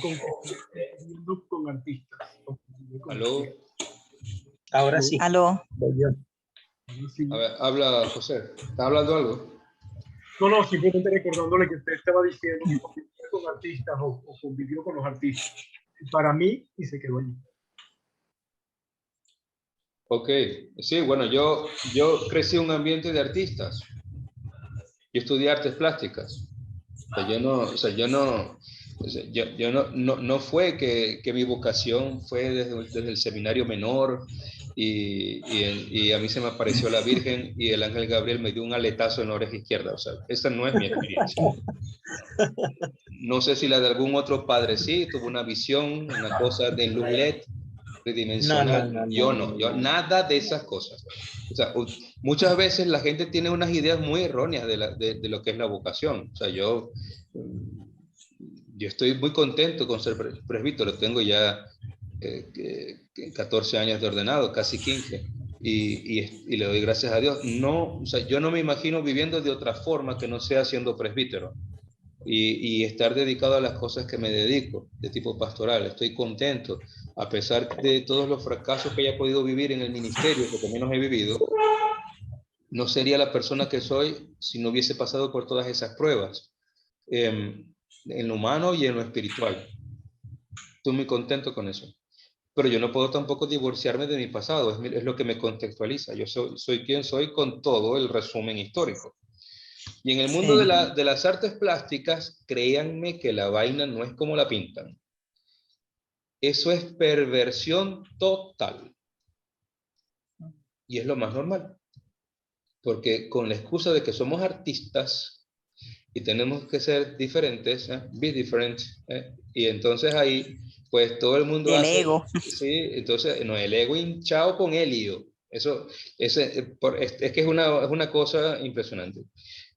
con artistas. ¿Aló? Ahora sí. Aló. A ver, habla José. ¿Está hablando algo? No, simplemente recordándole que usted estaba diciendo que convivió con artistas o convivió con los artistas. Para mí, y se quedó allí. Ok, sí, bueno, yo crecí en un ambiente de artistas. Yo estudié artes plásticas. No fue que mi vocación fue desde el seminario menor y a mí se me apareció la Virgen y el ángel Gabriel me dio un aletazo en la oreja izquierda. O sea, esa no es mi experiencia. No sé si la de algún otro padre sí, tuvo una visión, una cosa de luz LED, tridimensional. Yo nada de esas cosas. O sea, muchas veces la gente tiene unas ideas muy erróneas de lo que es la vocación. O sea, yo estoy muy contento con ser presbítero. Tengo ya 14 años de ordenado, casi 15. Y le doy gracias a Dios. No, o sea, yo no me imagino viviendo de otra forma que no sea siendo presbítero. Y estar dedicado a las cosas que me dedico, de tipo pastoral. Estoy contento a pesar de todos los fracasos que haya podido vivir en el ministerio, que también los he vivido, no sería la persona que soy si no hubiese pasado por todas esas pruebas, en lo humano y en lo espiritual. Estoy muy contento con eso. Pero yo no puedo tampoco divorciarme de mi pasado, es lo que me contextualiza. Yo soy quien soy con todo el resumen histórico. Y en el mundo Sí. de las artes plásticas, créanme que la vaina no es como la pintan. Eso es perversión total. Y es lo más normal. Porque con la excusa de que somos artistas y tenemos que ser diferentes, be different, y entonces ahí, pues todo el mundo Del hace, ego. sí, entonces, no, el ego hinchado con helio. Eso, es que es una cosa impresionante.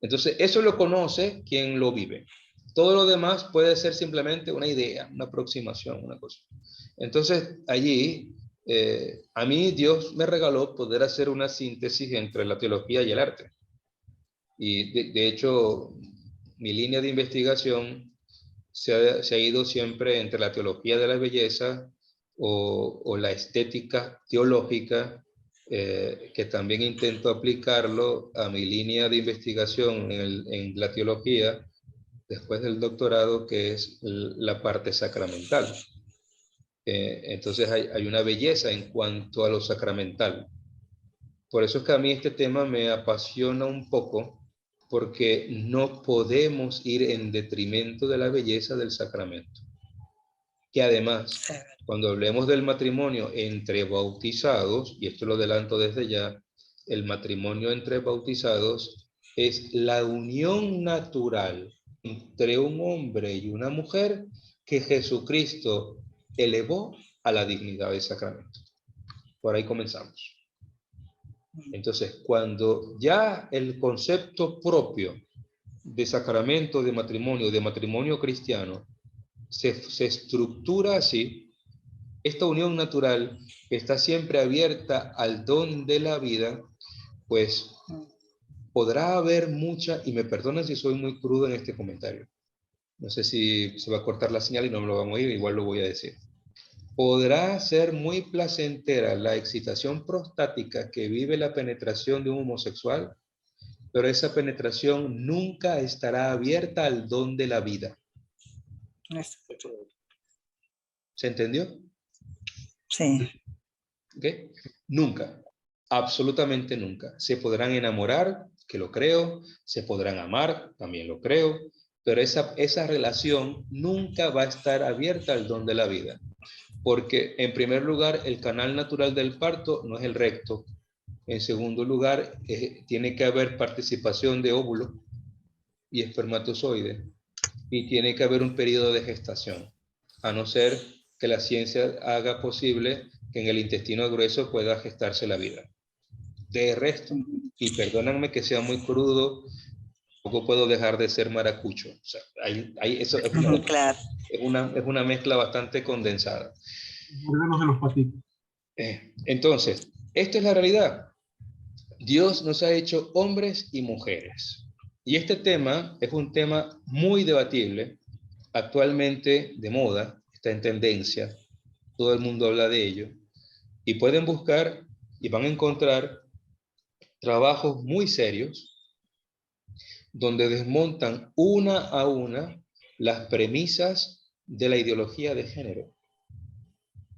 Entonces, eso lo conoce quien lo vive. Todo lo demás puede ser simplemente una idea, una aproximación, una cosa. Entonces, allí, a mí Dios me regaló poder hacer una síntesis entre la teología y el arte. Y de hecho, mi línea de investigación se ha ido siempre entre la teología de la belleza o la estética teológica, que también intento aplicarlo a mi línea de investigación en la teología después del doctorado, que es la parte sacramental. Entonces hay una belleza en cuanto a lo sacramental. Por eso es que a mí este tema me apasiona un poco, porque no podemos ir en detrimento de la belleza del sacramento. Que además, cuando hablemos del matrimonio entre bautizados, y esto lo adelanto desde ya, el matrimonio entre bautizados es la unión natural entre un hombre y una mujer que Jesucristo elevó a la dignidad del sacramento. Por ahí comenzamos. Entonces, cuando ya el concepto propio de sacramento de matrimonio cristiano, se estructura así, esta unión natural que está siempre abierta al don de la vida, pues podrá haber mucha, y me perdonan si soy muy crudo en este comentario, no sé si se va a cortar la señal y no me lo van a oír, igual lo voy a decir. Podrá ser muy placentera la excitación prostática que vive la penetración de un homosexual, pero esa penetración nunca estará abierta al don de la vida. ¿Se entendió? Sí. ¿Okay? Nunca, absolutamente nunca. Se podrán enamorar, que lo creo, se podrán amar, también lo creo, pero esa relación nunca va a estar abierta al don de la vida. Porque, en primer lugar, el canal natural del parto no es el recto. En segundo lugar, tiene que haber participación de óvulo y espermatozoide. Y tiene que haber un periodo de gestación, a no ser que la ciencia haga posible que en el intestino grueso pueda gestarse la vida. De resto, y perdónenme que sea muy crudo, tampoco puedo dejar de ser maracucho. O sea, eso Claro. es una mezcla bastante condensada. Órganos de los patitos. Entonces, esta es la realidad. Dios nos ha hecho hombres y mujeres. Y este tema es un tema muy debatible, actualmente de moda, está en tendencia, todo el mundo habla de ello, y pueden buscar y van a encontrar trabajos muy serios donde desmontan una a una las premisas de la ideología de género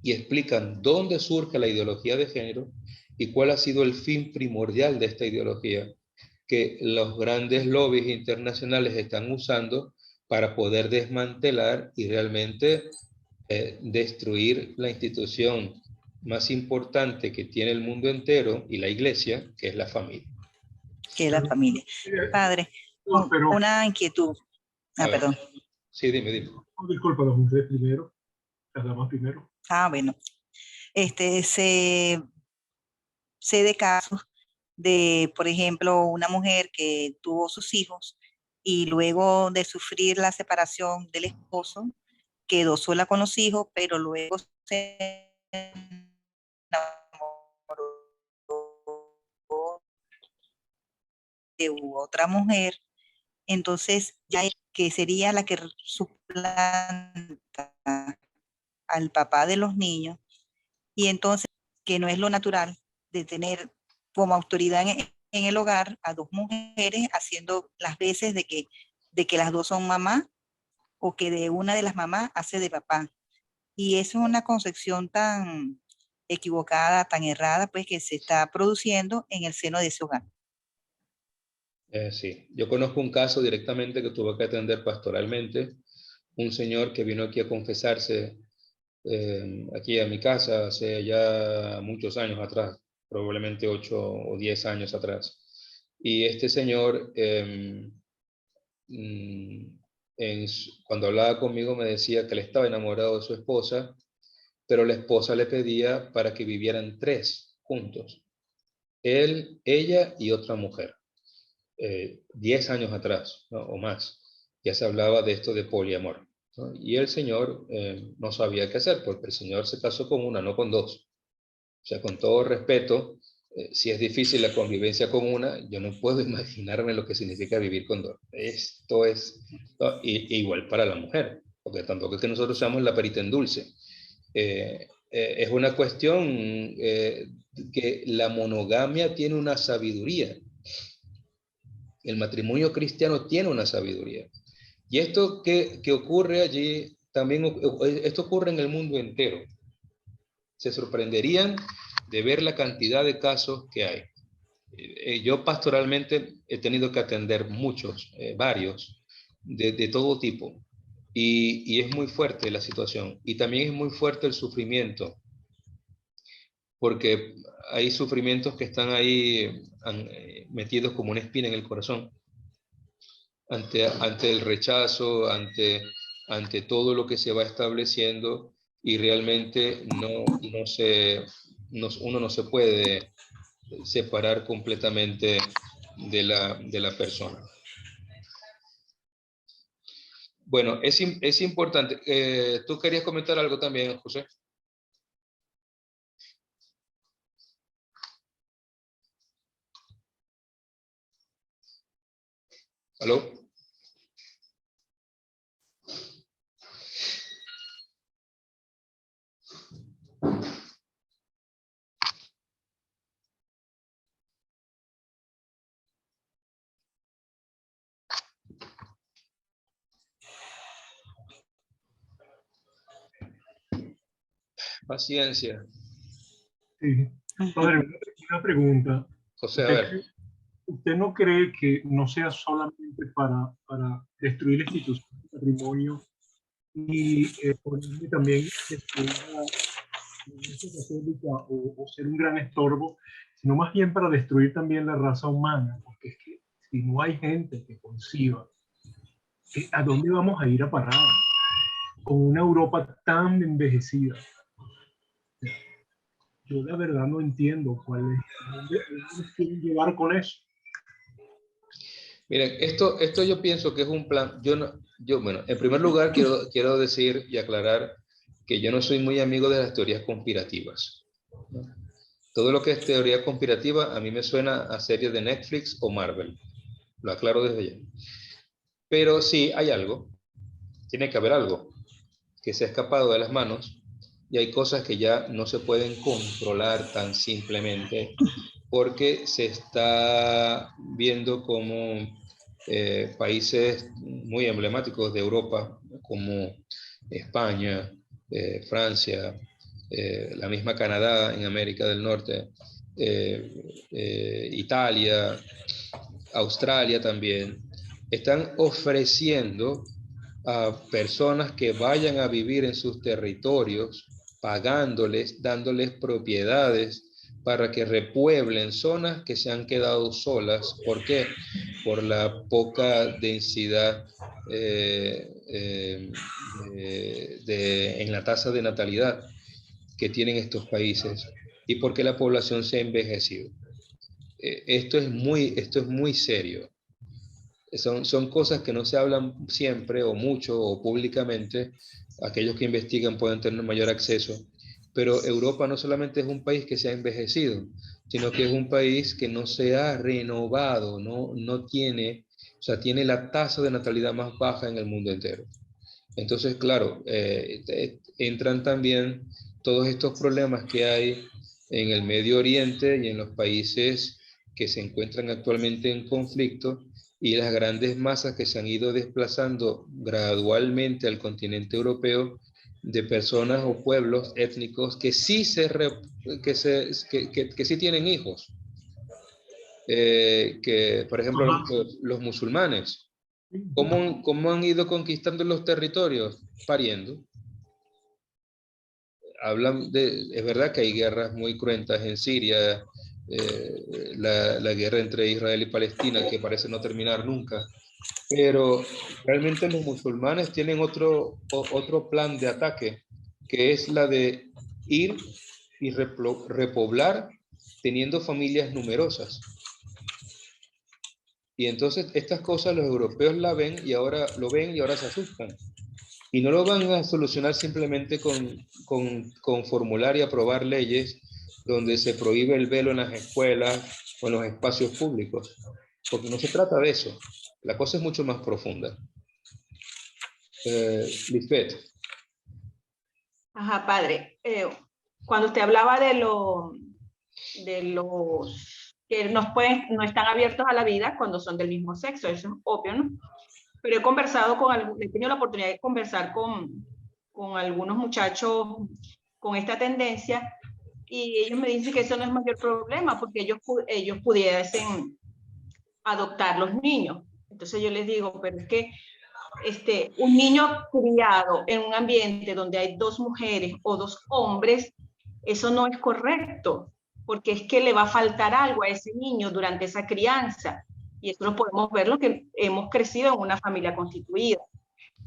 y explican dónde surge la ideología de género y cuál ha sido el fin primordial de esta ideología que los grandes lobbies internacionales están usando para poder desmantelar y realmente destruir la institución más importante que tiene el mundo entero y la iglesia, que es la familia. Que es la familia. Padre, No, pero, una inquietud. Perdón. Sí, dime. No, disculpa, los mujeres primero, las damas primero. Bueno. Sé de casos de, por ejemplo, una mujer que tuvo sus hijos y luego de sufrir la separación del esposo, quedó sola con los hijos, pero luego se enamoró de otra mujer, entonces ya que sería la que suplanta a al papá de los niños, y entonces que no es lo natural de tener como autoridad en el hogar a dos mujeres haciendo las veces de que las dos son mamá o que de una de las mamás hace de papá. Y eso es una concepción tan equivocada, tan errada, pues que se está produciendo en el seno de ese hogar. Sí, yo conozco un caso directamente que tuve que atender pastoralmente, un señor que vino aquí a confesarse aquí a mi casa hace ya muchos años atrás, probablemente 8 o 10 años atrás. Y este señor, cuando hablaba conmigo, me decía que él estaba enamorado de su esposa, pero la esposa le pedía para que vivieran tres juntos, él, ella y otra mujer. 10 años atrás, ¿no? O más, ya se hablaba de esto de poliamor, ¿no? Y el señor no sabía qué hacer, porque el señor se casó con una, no con dos. O sea, con todo respeto, si es difícil la convivencia con una, yo no puedo imaginarme lo que significa vivir con dos. Esto es, ¿no? Igual para la mujer, porque tampoco es que nosotros seamos la perita en dulce. Es una cuestión que la monogamia tiene una sabiduría. El matrimonio cristiano tiene una sabiduría. Y esto que ocurre allí, también esto ocurre en el mundo entero. Se sorprenderían de ver la cantidad de casos que hay. Yo pastoralmente he tenido que atender muchos, varios, de todo tipo. Y es muy fuerte la situación. Y también es muy fuerte el sufrimiento, porque hay sufrimientos que están ahí metidos como una espina en el corazón. Ante el rechazo, ante todo lo que se va estableciendo, y realmente uno no se puede separar completamente de la persona. Bueno, es importante. ¿Tú querías comentar algo también, José? ¿Aló? Paciencia. Sí. Padre, una pregunta. José, a ver. ¿Usted no cree que no sea solamente para destruir la institución del patrimonio y ponerle también destruir la Iglesia católica o ser un gran estorbo, sino más bien para destruir también la raza humana? Porque es que si no hay gente que conciba, ¿a dónde vamos a ir a parar con una Europa tan envejecida? Yo la verdad no entiendo dónde nos quieren llevar con eso. Miren, esto yo pienso que es un plan. Bueno, en primer lugar quiero decir y aclarar que yo no soy muy amigo de las teorías conspirativas, ¿no? Todo lo que es teoría conspirativa a mí me suena a series de Netflix o Marvel. Lo aclaro desde ya. Pero sí hay algo, tiene que haber algo que se ha escapado de las manos, y hay cosas que ya no se pueden controlar tan simplemente, porque se está viendo como países muy emblemáticos de Europa, como España, Francia, la misma Canadá en América del Norte, Italia, Australia también, están ofreciendo a personas que vayan a vivir en sus territorios, pagándoles, dándoles propiedades para que repueblen zonas que se han quedado solas. ¿Por qué? Por la poca densidad en la tasa de natalidad que tienen estos países, y porque la población se ha envejecido. Esto es muy serio. Son cosas que no se hablan siempre o mucho o públicamente. Aquellos que investigan pueden tener mayor acceso. Pero Europa no solamente es un país que se ha envejecido, sino que es un país que no se ha renovado, no tiene, o sea, tiene la tasa de natalidad más baja en el mundo entero. Entonces, claro, entran también todos estos problemas que hay en el Medio Oriente y en los países que se encuentran actualmente en conflicto, y las grandes masas que se han ido desplazando gradualmente al continente europeo, de personas o pueblos étnicos que sí, que sí tienen hijos. Que, por ejemplo, los musulmanes, ¿cómo han ido conquistando los territorios? Pariendo. Es verdad que hay guerras muy cruentas en Siria, la guerra entre Israel y Palestina, que parece no terminar nunca, pero realmente los musulmanes tienen otro plan de ataque, que es la de ir y repoblar teniendo familias numerosas. Y entonces estas cosas los europeos lo ven y ahora se asustan. Y no lo van a solucionar simplemente con formular y aprobar leyes donde se prohíbe el velo en las escuelas o en los espacios públicos, porque no se trata de eso. La cosa es mucho más profunda. Lisbeth. Ajá, padre. Cuando usted hablaba de los que no están abiertos a la vida cuando son del mismo sexo, eso es obvio, ¿no? Pero he tenido la oportunidad de conversar con algunos muchachos con esta tendencia, y ellos me dicen que eso no es mayor problema porque ellos pudiesen adoptar los niños. Entonces yo les digo, pero es que un niño criado en un ambiente donde hay 2 mujeres o 2 hombres, eso no es correcto, porque es que le va a faltar algo a ese niño durante esa crianza. Y eso lo podemos ver los que hemos crecido en una familia constituida.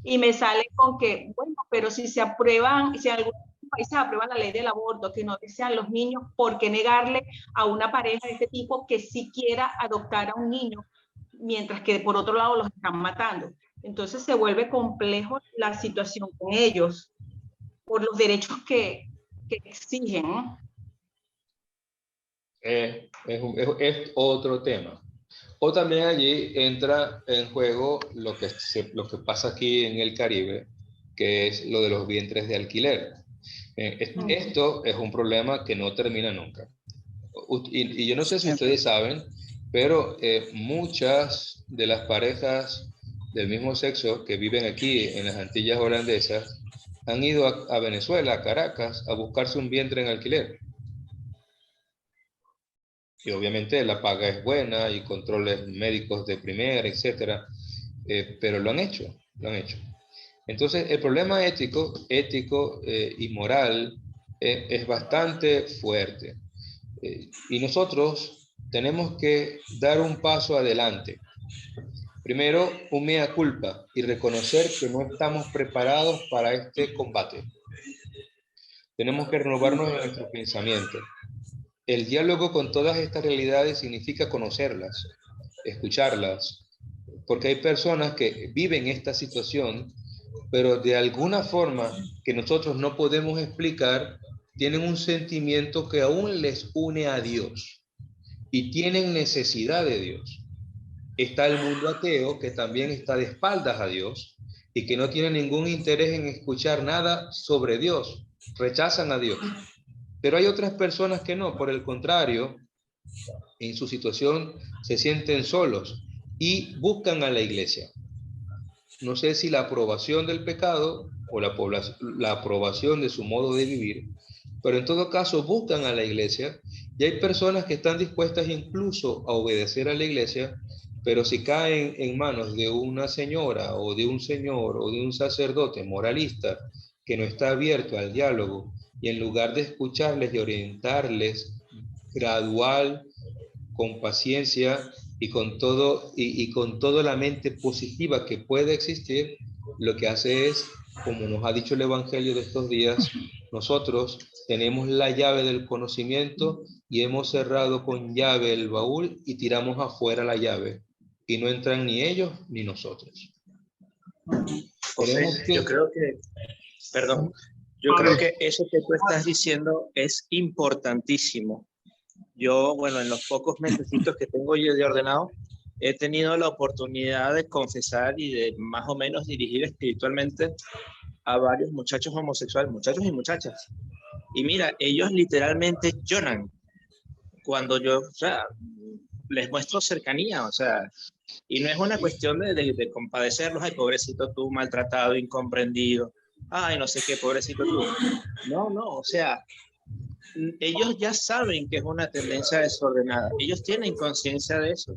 Y me sale con que, bueno, pero si en algunos países aprueban la ley del aborto, que no desean los niños, ¿por qué negarle a una pareja de este tipo que sí quiera adoptar a un niño, mientras que por otro lado los están matando? Entonces se vuelve complejo la situación con ellos por los derechos que exigen, ¿no? Es otro tema. O también allí entra en juego lo que pasa aquí en el Caribe, que es lo de los vientres de alquiler. Esto es un problema que no termina nunca. Y yo no sé si ustedes saben, pero muchas de las parejas del mismo sexo que viven aquí en las Antillas holandesas han ido a Venezuela, a Caracas, a buscarse un vientre en alquiler. Y obviamente la paga es buena y controles médicos de primera, etcétera, pero lo han hecho. Entonces, el problema ético y moral es bastante fuerte. Y nosotros tenemos que dar un paso adelante. Primero, un mea culpa y reconocer que no estamos preparados para este combate. Tenemos que renovarnos en nuestro pensamiento. El diálogo con todas estas realidades significa conocerlas, escucharlas, porque hay personas que viven esta situación, pero de alguna forma que nosotros no podemos explicar, tienen un sentimiento que aún les une a Dios y tienen necesidad de Dios. Está el mundo ateo, que también está de espaldas a Dios y que no tiene ningún interés en escuchar nada sobre Dios, rechazan a Dios. Pero hay otras personas que no, por el contrario, en su situación se sienten solos y buscan a la iglesia. No sé si la aprobación del pecado o la aprobación de su modo de vivir, pero en todo caso buscan a la iglesia, y hay personas que están dispuestas incluso a obedecer a la iglesia, pero si caen en manos de una señora o de un señor o de un sacerdote moralista que no está abierto al diálogo, y en lugar de escucharles y orientarles gradual, con paciencia y con toda la mente positiva que puede existir, lo que hace es, como nos ha dicho el Evangelio de estos días, nosotros tenemos la llave del conocimiento y hemos cerrado con llave el baúl y tiramos afuera la llave, y no entran ni ellos ni nosotros. José, yo creo que, perdón, yo creo que eso que tú estás diciendo es importantísimo. Yo, bueno, en los pocos mesecitos que tengo yo de ordenado, he tenido la oportunidad de confesar y de más o menos dirigir espiritualmente a varios muchachos homosexuales, muchachos y muchachas. Y mira, ellos literalmente lloran cuando yo, o sea, les muestro cercanía, o sea, y no es una cuestión de compadecerlos, ay, pobrecito tú, maltratado, incomprendido, ay, no sé qué, pobrecito tú. No, no, o sea, ellos ya saben que es una tendencia desordenada, ellos tienen conciencia de eso.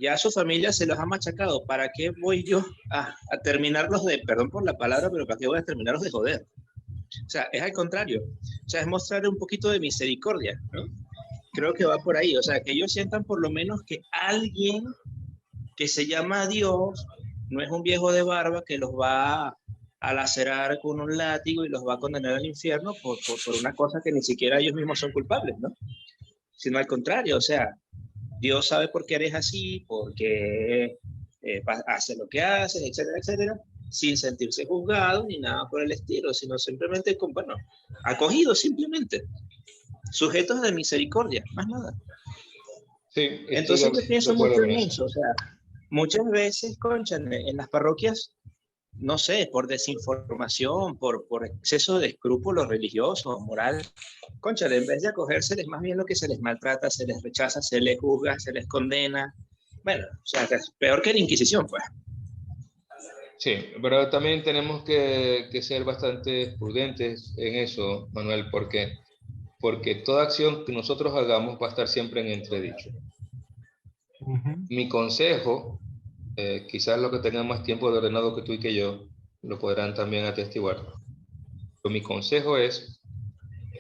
Ya su familia se los ha machacado. ¿Para qué voy yo a terminarlos de, perdón por la palabra, pero para qué voy a terminarlos de joder? O sea, es al contrario. O sea, es mostrar un poquito de misericordia, ¿no? Creo que va por ahí. O sea, que ellos sientan por lo menos que alguien que se llama Dios no es un viejo de barba que los va a lacerar con un látigo y los va a condenar al infierno por una cosa que ni siquiera ellos mismos son culpables, ¿no? Sino al contrario, o sea, Dios sabe por qué eres así, por qué hace lo que haces, etcétera, etcétera, sin sentirse juzgado ni nada por el estilo, sino simplemente, bueno, acogidos simplemente, sujetos de misericordia, más nada. Sí, Entonces yo de pienso acuerdo mucho con en eso. eso, o sea, muchas veces, concha, en las parroquias, no sé, por desinformación, por exceso de escrúpulos religiosos, moral, concha, en vez de acogérseles más bien lo que se les maltrata, se les rechaza, se les juzga, se les condena. Bueno, o sea, que es peor que la Inquisición, pues. Sí, pero también tenemos que ser bastante prudentes en eso, Manuel, porque toda acción que nosotros hagamos va a estar siempre en entredicho. Mi consejo, quizás los que tengan más tiempo de ordenado que tú y que yo, lo podrán también atestiguar. Pero mi consejo es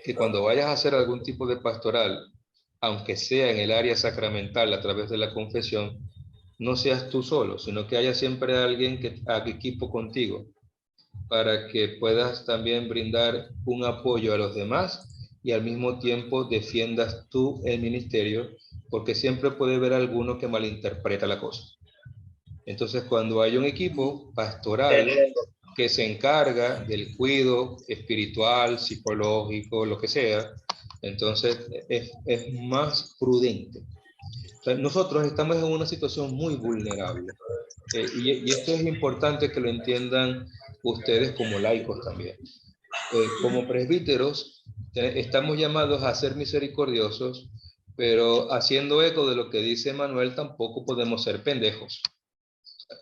que cuando vayas a hacer algún tipo de pastoral, aunque sea en el área sacramental a través de la confesión, no seas tú solo, sino que haya siempre alguien que haga equipo contigo para que puedas también brindar un apoyo a los demás y al mismo tiempo defiendas tú el ministerio, porque siempre puede haber alguno que malinterpreta la cosa. Entonces, cuando hay un equipo pastoral que se encarga del cuidado espiritual, psicológico, lo que sea, entonces es más prudente. O sea, nosotros estamos en una situación muy vulnerable y esto es importante que lo entiendan ustedes como laicos también. Como presbíteros estamos llamados a ser misericordiosos, pero haciendo eco de lo que dice Manuel, tampoco podemos ser pendejos.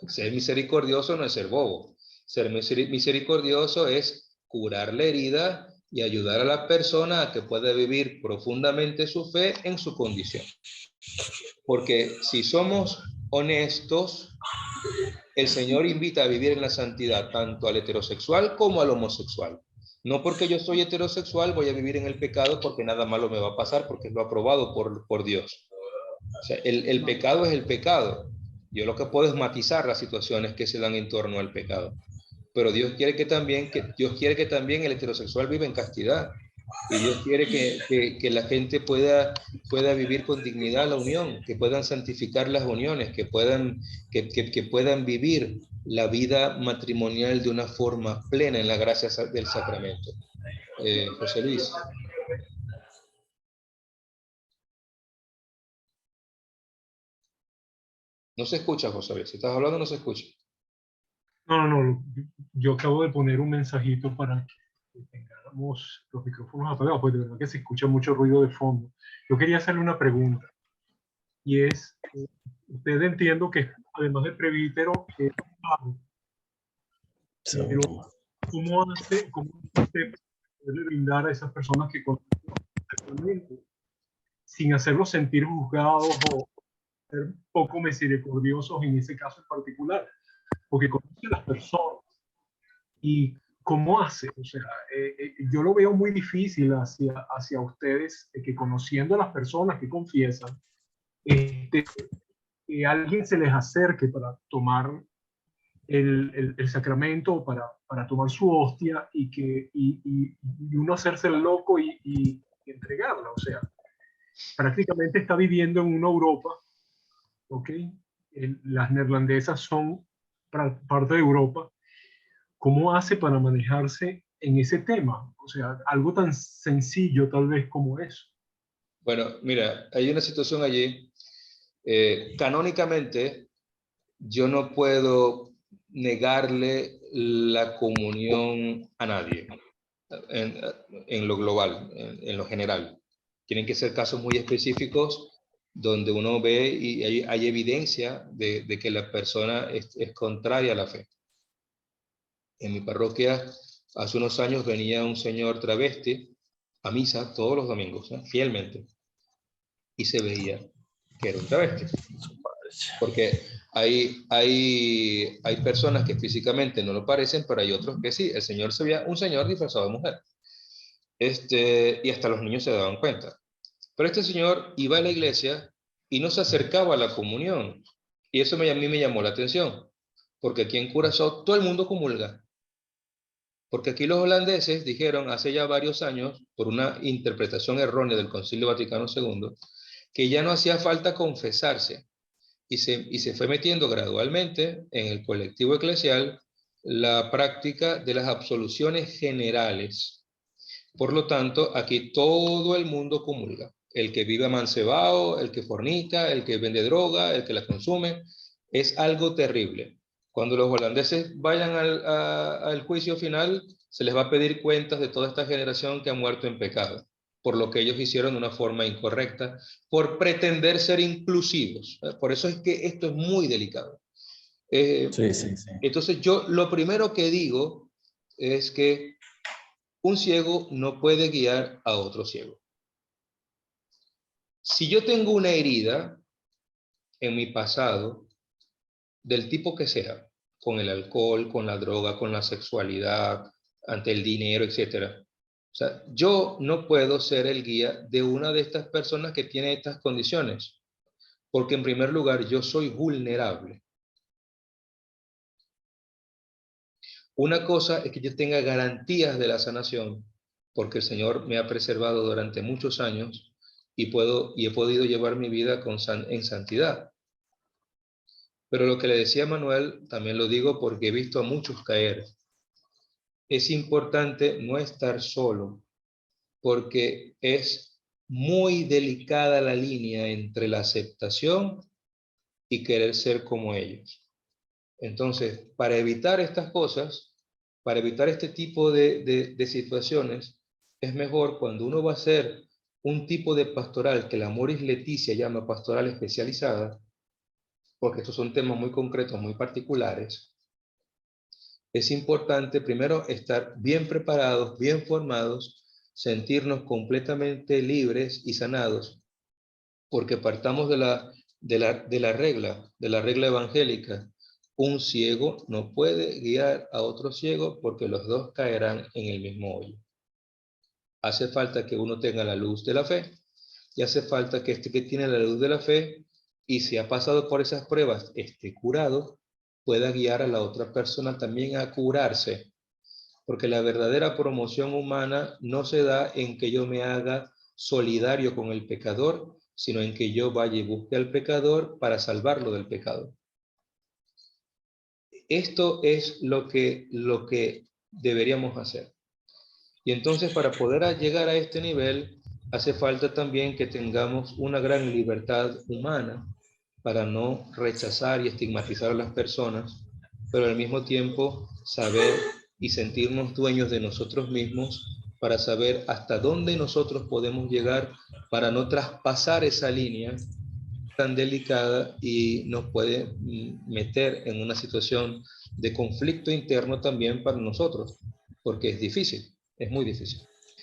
Ser misericordioso no es ser bobo. Ser misericordioso es curar la herida y ayudar a la persona a que pueda vivir profundamente su fe en su condición. Porque si somos honestos, el Señor invita a vivir en la santidad tanto al heterosexual como al homosexual. No porque yo soy heterosexual voy a vivir en el pecado porque nada malo me va a pasar, porque es lo aprobado por Dios. O sea, el pecado es el pecado. Yo lo que puedo es matizar las situaciones que se dan en torno al pecado. Pero Dios quiere que también el heterosexual viva en castidad. Y Dios quiere que la gente pueda vivir con dignidad la unión, que puedan santificar las uniones, que puedan vivir la vida matrimonial de una forma plena en la gracia del sacramento. José Luis. No se escucha, José Luis. Si estás hablando, no se escucha. No. Yo acabo de poner un mensajito para que tengamos los micrófonos apagados, porque de verdad que se escucha mucho ruido de fondo. Yo quería hacerle una pregunta, y es, usted entiendo que además de presbítero, es abogado, pero ¿cómo hace usted poderle brindar a esas personas que conocen actualmente, sin hacerlos sentir juzgados o ser poco misericordiosos en ese caso en particular? Porque conoce a las personas y cómo hace, o sea, yo lo veo muy difícil hacia ustedes, que conociendo a las personas que confiesan, que alguien se les acerque para tomar el sacramento, para tomar su hostia y uno hacerse el loco y entregarla, o sea, prácticamente está viviendo en una Europa, ¿ok? Las neerlandesas son parte de Europa. ¿Cómo hace para manejarse en ese tema? O sea, algo tan sencillo tal vez como eso. Bueno, mira, hay una situación allí. Canónicamente, yo no puedo negarle la comunión a nadie en lo global, en lo general. Tienen que ser casos muy específicos donde uno ve y hay evidencia de que la persona es contraria a la fe. En mi parroquia, hace unos años venía un señor travesti a misa todos los domingos, fielmente, y se veía que era un travesti. Porque hay personas que físicamente no lo parecen, pero hay otros que sí. El señor se veía un señor disfrazado de mujer. Y hasta los niños se daban cuenta. Pero este señor iba a la iglesia y no se acercaba a la comunión. Y eso a mí me llamó la atención. Porque aquí en Curazao todo el mundo comulga. Porque aquí los holandeses dijeron hace ya varios años, por una interpretación errónea del Concilio Vaticano II, que ya no hacía falta confesarse. Y se fue metiendo gradualmente en el colectivo eclesial la práctica de las absoluciones generales. Por lo tanto, aquí todo el mundo comulga. El que vive amancebado, el que fornica, el que vende droga, el que la consume, es algo terrible. Cuando los holandeses vayan al juicio final, se les va a pedir cuentas de toda esta generación que ha muerto en pecado, por lo que ellos hicieron de una forma incorrecta, por pretender ser inclusivos. Por eso es que esto es muy delicado. Sí. Entonces yo lo primero que digo es que un ciego no puede guiar a otro ciego. Si yo tengo una herida en mi pasado, del tipo que sea, con el alcohol, con la droga, con la sexualidad, ante el dinero, etc. O sea, yo no puedo ser el guía de una de estas personas que tiene estas condiciones, porque en primer lugar yo soy vulnerable. Una cosa es que yo tenga garantías de la sanación, porque el Señor me ha preservado durante muchos años y he podido llevar mi vida en santidad. Pero lo que le decía Manuel, también lo digo porque he visto a muchos caer. Es importante no estar solo, porque es muy delicada la línea entre la aceptación y querer ser como ellos. Entonces, para evitar estas cosas, para evitar este tipo de situaciones, es mejor cuando uno va a hacer un tipo de pastoral que la Amoris Laetitia llama pastoral especializada, porque estos son temas muy concretos, muy particulares. Es importante primero estar bien preparados, bien formados, sentirnos completamente libres y sanados, porque partamos de la regla evangélica. Un ciego no puede guiar a otro ciego porque los dos caerán en el mismo hoyo. Hace falta que uno tenga la luz de la fe y hace falta que este que tiene la luz de la fe y si ha pasado por esas pruebas esté curado, pueda guiar a la otra persona también a curarse. Porque la verdadera promoción humana no se da en que yo me haga solidario con el pecador, sino en que yo vaya y busque al pecador para salvarlo del pecado. Esto es lo que deberíamos hacer. Y entonces para poder llegar a este nivel, hace falta también que tengamos una gran libertad humana para no rechazar y estigmatizar a las personas, pero al mismo tiempo saber y sentirnos dueños de nosotros mismos para saber hasta dónde nosotros podemos llegar para no traspasar esa línea tan delicada y nos puede meter en una situación de conflicto interno también para nosotros, porque es difícil, es muy difícil.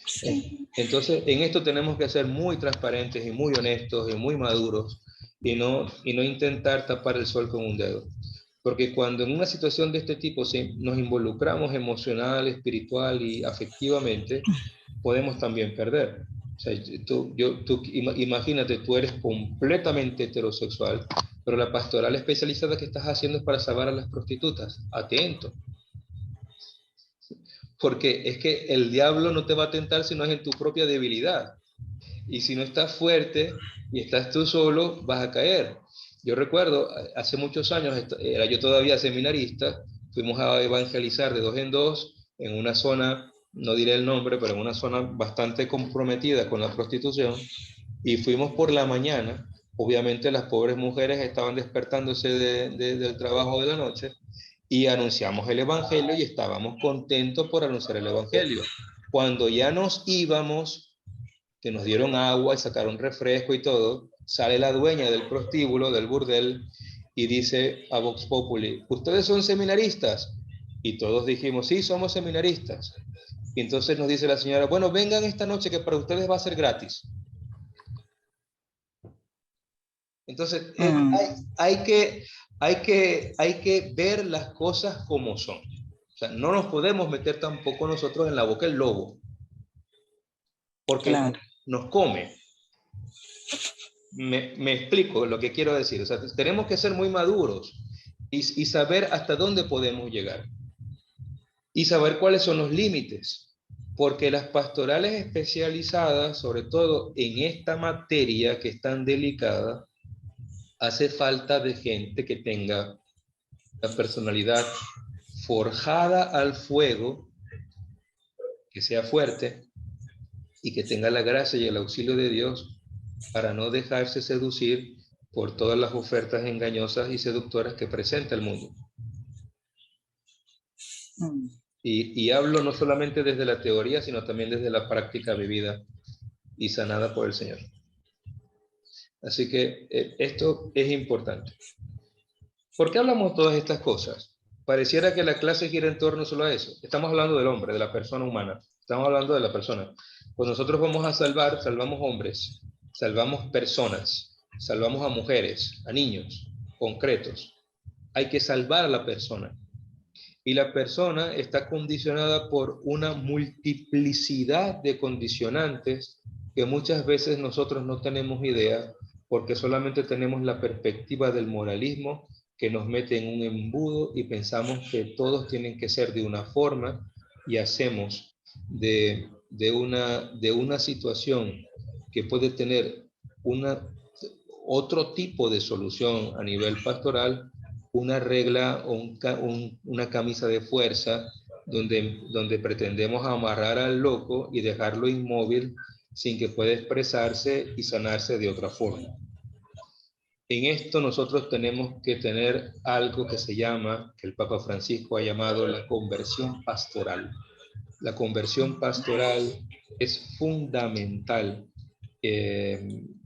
Sí. Entonces, en esto tenemos que ser muy transparentes y muy honestos y muy maduros y no intentar tapar el sol con un dedo. Porque cuando en una situación de este tipo nos involucramos emocional, espiritual y afectivamente, podemos también perder. O sea, imagínate, tú eres completamente heterosexual, pero la pastoral especializada que estás haciendo es para salvar a las prostitutas. Atento. Porque es que el diablo no te va a tentar si no es en tu propia debilidad. Y si no estás fuerte y estás tú solo, vas a caer. Yo recuerdo, hace muchos años, era yo todavía seminarista, fuimos a evangelizar de 2 en 2 en una zona, no diré el nombre, pero en una zona bastante comprometida con la prostitución, y fuimos por la mañana. Obviamente las pobres mujeres estaban despertándose del trabajo de la noche, y anunciamos el evangelio y estábamos contentos por anunciar el evangelio. Cuando ya nos íbamos, que nos dieron agua y sacaron refresco y todo, sale la dueña del prostíbulo, del burdel, y dice a Vox Populi, ¿ustedes son seminaristas? Y todos dijimos, sí, somos seminaristas. Y entonces nos dice la señora, bueno, vengan esta noche que para ustedes va a ser gratis. Entonces, hay que ver las cosas como son. O sea, no nos podemos meter tampoco nosotros en la boca del lobo, porque Claro. nos come. Me explico lo que quiero decir. O sea, tenemos que ser muy maduros y saber hasta dónde podemos llegar. Y saber cuáles son los límites. Porque las pastorales especializadas, sobre todo en esta materia que es tan delicada, hace falta de gente que tenga la personalidad forjada al fuego, que sea fuerte y que tenga la gracia y el auxilio de Dios para no dejarse seducir por todas las ofertas engañosas y seductoras que presenta el mundo. Y hablo no solamente desde la teoría, sino también desde la práctica vivida y sanada por el Señor. Así que esto es importante. ¿Por qué hablamos de todas estas cosas? Pareciera que la clase gira en torno solo a eso. Estamos hablando del hombre, de la persona humana. Estamos hablando de la persona. Cuando nosotros vamos a salvar, salvamos hombres, salvamos personas, salvamos a mujeres, a niños concretos. Hay que salvar a la persona. Y la persona está condicionada por una multiplicidad de condicionantes que muchas veces nosotros no tenemos idea porque solamente tenemos la perspectiva del moralismo que nos mete en un embudo y pensamos que todos tienen que ser de una forma y hacemos de una situación que puede tener otro tipo de solución a nivel pastoral, una regla o una camisa de fuerza donde pretendemos amarrar al loco y dejarlo inmóvil sin que pueda expresarse y sanarse de otra forma. En esto nosotros tenemos que tener algo que se llama, que el Papa Francisco ha llamado la conversión pastoral. La conversión pastoral es fundamental.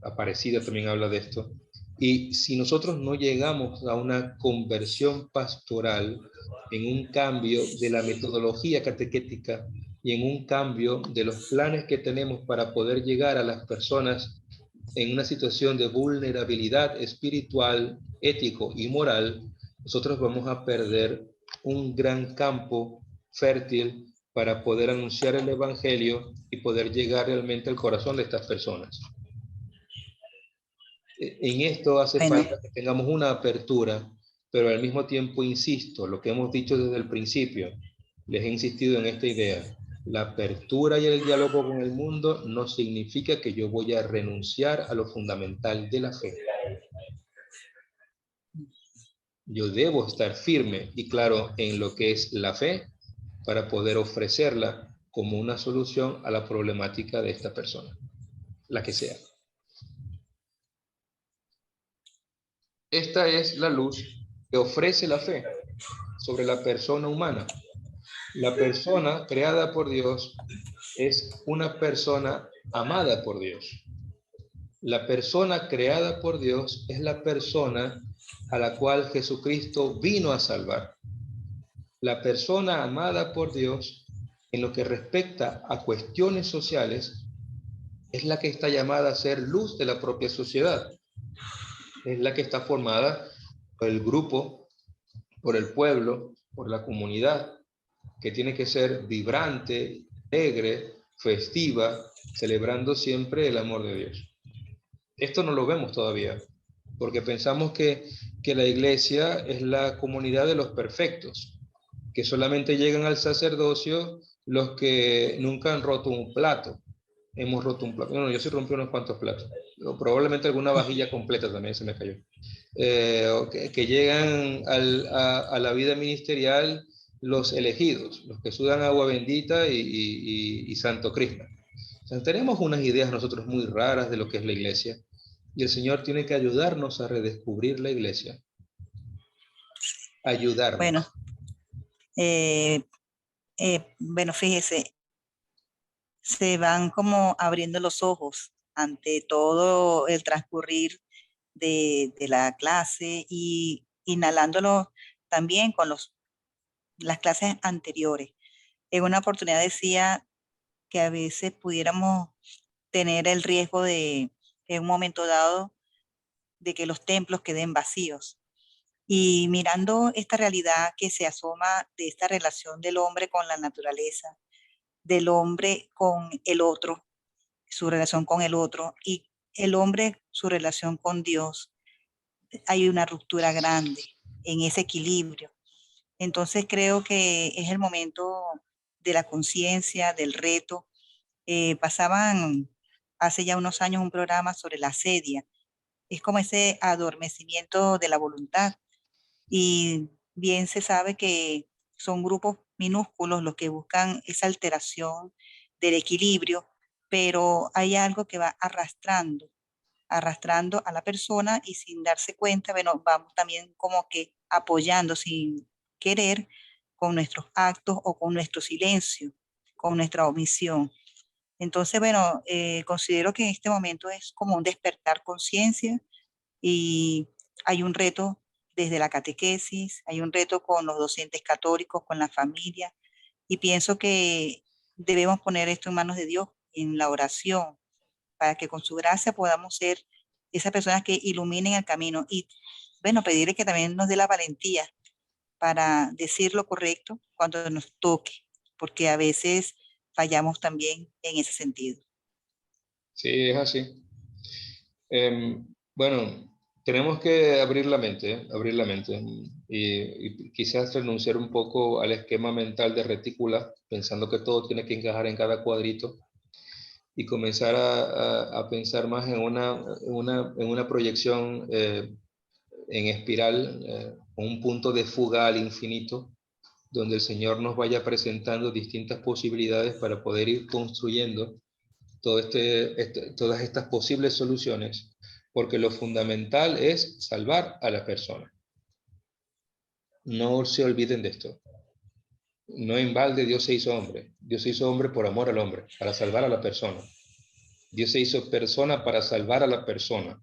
Aparecida también habla de esto. Y si nosotros no llegamos a una conversión pastoral, en un cambio de la metodología catequética y en un cambio de los planes que tenemos para poder llegar a las personas en una situación de vulnerabilidad espiritual, ético y moral, nosotros vamos a perder un gran campo fértil para poder anunciar el evangelio y poder llegar realmente al corazón de estas personas. En esto hace falta que tengamos una apertura, pero al mismo tiempo insisto, lo que hemos dicho desde el principio, les he insistido en esta idea, la apertura y el diálogo con el mundo no significa que yo voy a renunciar a lo fundamental de la fe. Yo debo estar firme y claro en lo que es la fe para poder ofrecerla como una solución a la problemática de esta persona, la que sea. Esta es la luz que ofrece la fe sobre la persona humana. La persona creada por Dios es una persona amada por Dios. La persona creada por Dios es la persona a la cual Jesucristo vino a salvar. La persona amada por Dios, en lo que respecta a cuestiones sociales, es la que está llamada a ser luz de la propia sociedad. Es la que está formada por el grupo, por el pueblo, por la comunidad, que tiene que ser vibrante, alegre, festiva, celebrando siempre el amor de Dios. Esto no lo vemos todavía, porque pensamos que la iglesia es la comunidad de los perfectos, que solamente llegan al sacerdocio los que nunca han roto un plato. Hemos roto un plato. Bueno, yo sí rompí unos cuantos platos. O probablemente alguna vajilla completa también se me cayó. Que llegan a la vida ministerial los elegidos, los que sudan agua bendita y Santo Cristo. O sea, tenemos unas ideas nosotros muy raras de lo que es la iglesia y el Señor tiene que ayudarnos a redescubrir la iglesia. Ayudarnos. Bueno, Eh, bueno, fíjese, se van como abriendo los ojos ante todo el transcurrir de la clase y inhalándolo también con las clases anteriores. En una oportunidad decía que a veces pudiéramos tener el riesgo de, en un momento dado, de que los templos queden vacíos. Y mirando esta realidad que se asoma de esta relación del hombre con la naturaleza, del hombre con el otro, su relación con el otro, y el hombre, su relación con Dios, hay una ruptura grande en ese equilibrio. Entonces creo que es el momento de la conciencia, del reto. Pasaban hace ya unos años un programa sobre la sedia. Es como ese adormecimiento de la voluntad. Y bien se sabe que son grupos minúsculos los que buscan esa alteración del equilibrio, pero hay algo que va arrastrando a la persona y sin darse cuenta, bueno, vamos también como que apoyando sin querer con nuestros actos o con nuestro silencio, con nuestra omisión. Entonces, bueno, considero que en este momento es como un despertar conciencia y hay un reto desde la catequesis, hay un reto con los docentes católicos, con la familia, y pienso que debemos poner esto en manos de Dios, en la oración, para que con su gracia podamos ser esas personas que iluminen el camino y, bueno, pedirle que también nos dé la valentía para decir lo correcto cuando nos toque, porque a veces fallamos también en ese sentido. Sí, es así. Bueno, tenemos que abrir la mente, y quizás renunciar un poco al esquema mental de retícula, pensando que todo tiene que encajar en cada cuadrito y comenzar a pensar más en una proyección en espiral, un punto de fuga al infinito, donde el Señor nos vaya presentando distintas posibilidades para poder ir construyendo todas estas posibles soluciones, porque lo fundamental es salvar a la persona. No se olviden de esto. No en balde Dios se hizo hombre. Dios se hizo hombre por amor al hombre, para salvar a la persona. Dios se hizo persona para salvar a la persona.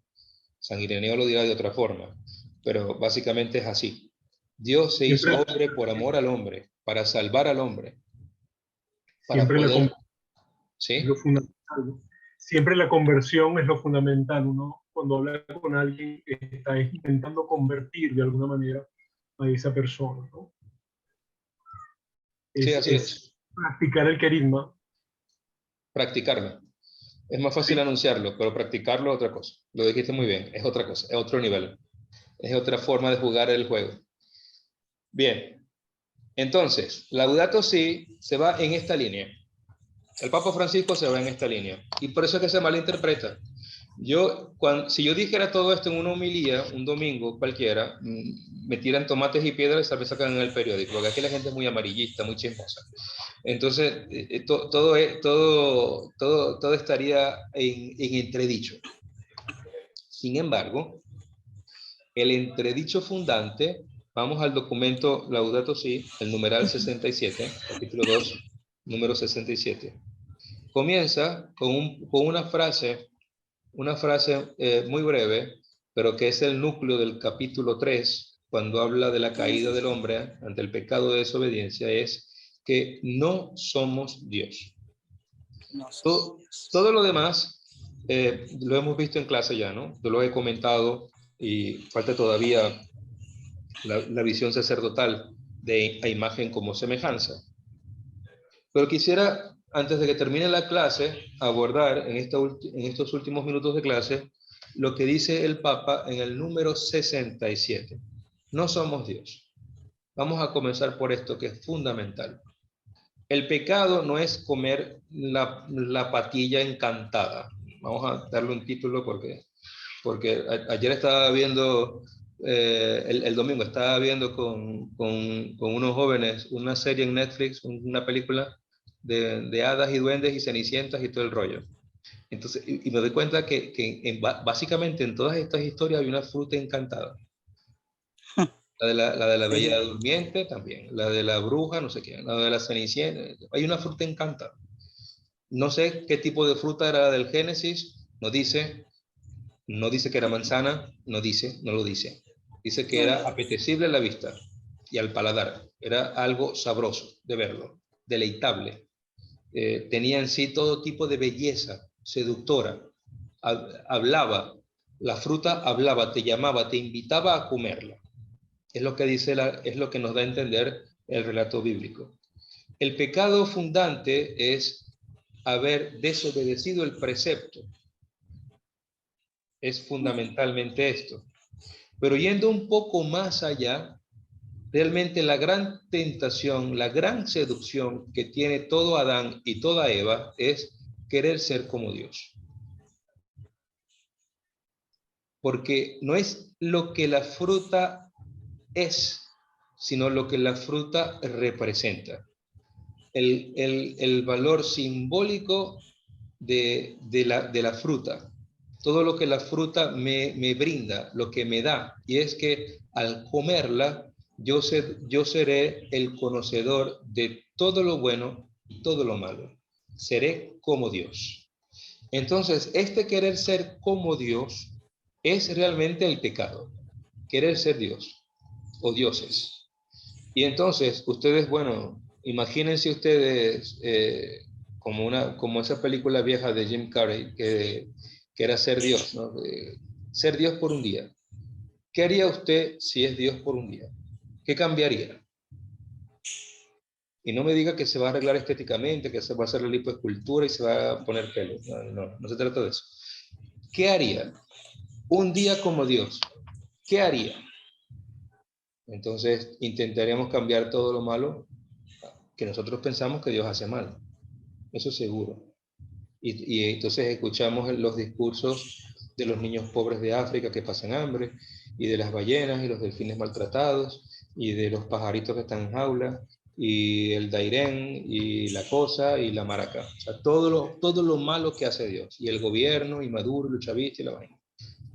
San Ireneo lo dirá de otra forma, pero básicamente es así. Dios se hizo hombre por amor al hombre, para salvar al hombre, para Siempre poder... es lo fundamental. Siempre la conversión es lo fundamental. Uno cuando habla con alguien está intentando convertir de alguna manera a esa persona, ¿no? Sí, así es. Practicar el querigma. Practicarlo. Es más fácil anunciarlo, pero practicarlo es otra cosa. Lo dijiste muy bien, es otra cosa, es otro nivel. Es otra forma de jugar el juego. Bien, entonces, Laudato Si se va en esta línea. El Papa Francisco se va en esta línea. Y por eso es que se malinterpreta. Si yo dijera todo esto en una homilía, un domingo cualquiera, me tiran tomates y piedras y tal vez sacan en el periódico, porque aquí la gente es muy amarillista, muy chismosa. Entonces, todo estaría en entredicho. Sin embargo, el entredicho fundante, vamos al documento Laudato Si, el numeral 67, capítulo 2, número 67. Comienza con una frase muy breve, pero que es el núcleo del capítulo 3, cuando habla de la caída del hombre ante el pecado de desobediencia, es que no somos Dios. Todo lo demás lo hemos visto en clase ya, ¿no? Yo lo he comentado y falta todavía la visión sacerdotal de a imagen como semejanza. Pero quisiera, antes de que termine la clase, abordar en estos últimos minutos de clase lo que dice el Papa en el número 67. No somos Dios. Vamos a comenzar por esto que es fundamental. El pecado no es comer la patilla encantada. Vamos a darle un título porque ayer estaba viendo, el domingo estaba viendo con unos jóvenes una serie en Netflix, una película de hadas y duendes y cenicientas y todo el rollo. Entonces, y me doy cuenta que básicamente en todas estas historias hay una fruta encantada. La de la Bella Durmiente también. La de la Bruja, no sé qué. La de la Cenicienta. Hay una fruta encantada. No sé qué tipo de fruta era del Génesis. No dice. No dice que era manzana. No dice. No lo dice. Dice que era apetecible a la vista y al paladar. Era algo sabroso de verlo. Deleitable. Tenía en sí todo tipo de belleza seductora. Hablaba. La fruta hablaba, te llamaba, te invitaba a comerla. Es lo que dice es lo que nos da a entender el relato bíblico. El pecado fundante es haber desobedecido el precepto. Es fundamentalmente esto. Pero yendo un poco más allá, realmente la gran tentación, la gran seducción que tiene todo Adán y toda Eva es querer ser como Dios. Porque no es lo que la fruta es, sino lo que la fruta representa. El valor simbólico de la fruta, todo lo que la fruta me brinda, lo que me da, y es que al comerla, yo seré el conocedor de todo lo bueno y todo lo malo. Seré como Dios. Entonces, este querer ser como Dios es realmente el pecado. Querer ser Dios o dioses. Y entonces, ustedes, bueno, imagínense ustedes como esa película vieja de Jim Carrey, que era ser Dios, ¿no? Ser Dios por un día. ¿Qué haría usted si es Dios por un día? ¿Qué cambiaría? Y no me diga que se va a arreglar estéticamente, que se va a hacer la lipoescultura y se va a poner pelo. No se trata de eso. ¿Qué haría? Un día como Dios. ¿Qué haría? Entonces, intentaríamos cambiar todo lo malo que nosotros pensamos que Dios hace mal. Eso seguro. Y entonces escuchamos los discursos de los niños pobres de África que pasan hambre, y de las ballenas y los delfines maltratados, y de los pajaritos que están en jaula, y el dairén, y la cosa, y la maraca. O sea, todo lo malo que hace Dios. Y el gobierno, y Maduro, y los chavistas, y la vaina.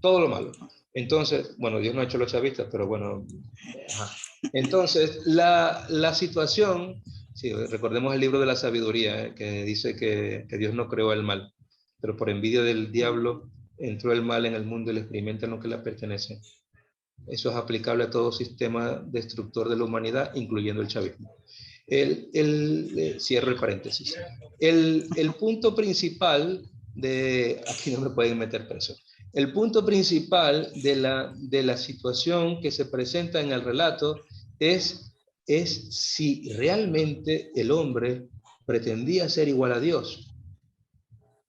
Todo lo malo. Entonces, bueno, Dios no ha hecho los chavistas, pero bueno. Ajá. Entonces, la situación, sí, recordemos el libro de la sabiduría, que dice que Dios no creó el mal, pero por envidia del diablo entró el mal en el mundo y le experimenta lo que le pertenece. Eso es aplicable a todo sistema destructor de la humanidad, incluyendo el chavismo. Cierro el paréntesis. El punto principal de... Aquí no me pueden meter preso. El punto principal de la situación que se presenta en el relato es si realmente el hombre pretendía ser igual a Dios.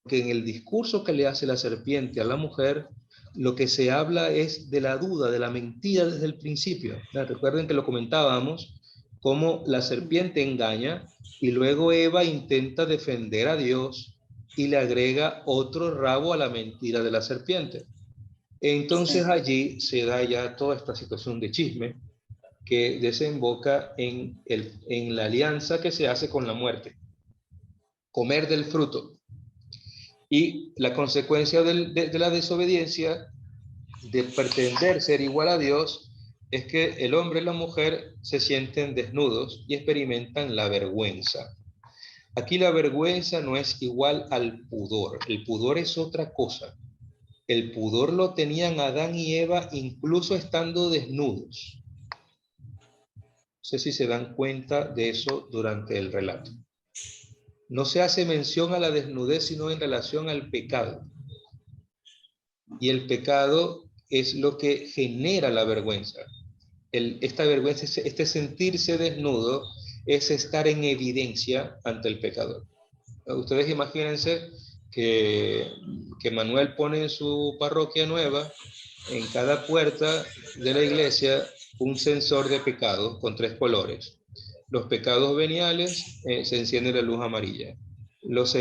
Que en el discurso que le hace la serpiente a la mujer, lo que se habla es de la duda, de la mentira desde el principio. Recuerden que lo comentábamos, cómo la serpiente engaña y luego Eva intenta defender a Dios y le agrega otro rabo a la mentira de la serpiente. Entonces allí se da ya toda esta situación de chisme que desemboca en la alianza que se hace con la muerte. Comer del fruto. Y la consecuencia de la desobediencia, de pretender ser igual a Dios, es que el hombre y la mujer se sienten desnudos y experimentan la vergüenza. Aquí la vergüenza no es igual al pudor. El pudor es otra cosa. El pudor lo tenían Adán y Eva incluso estando desnudos. No sé si se dan cuenta de eso durante el relato. No se hace mención a la desnudez, sino en relación al pecado. Y el pecado es lo que genera la vergüenza. Esta vergüenza, este sentirse desnudo, es estar en evidencia ante el pecador. Ustedes imagínense que Manuel pone en su parroquia nueva, en cada puerta de la iglesia, un sensor de pecados con 3 colores. Los pecados veniales, se enciende la luz amarilla. Los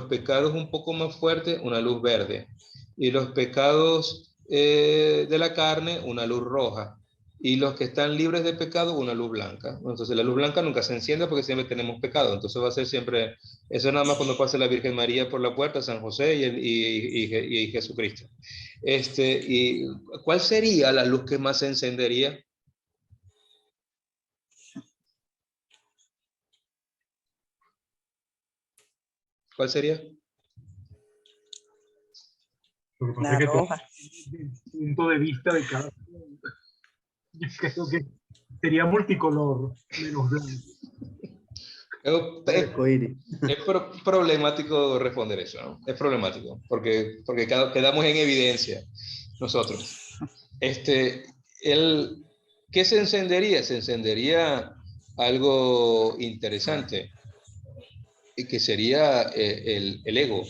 pecados un poco más fuertes, una luz verde. Y los pecados de la carne, una luz roja. Y los que están libres de pecado, una luz blanca. Entonces la luz blanca nunca se enciende porque siempre tenemos pecado. Entonces va a ser siempre, eso nada más cuando pase la Virgen María por la puerta, San José y Jesucristo. ¿Y cuál sería la luz que más se encendería? ¿Cuál sería? Lo que pasa La es que todo roja. desde el punto de vista de cada uno, yo creo que sería multicolor, menos blanco. Es, problemático responder eso, ¿no? Es problemático, porque quedamos en evidencia nosotros. ¿Qué se encendería? Se encendería algo interesante, y que sería el ego.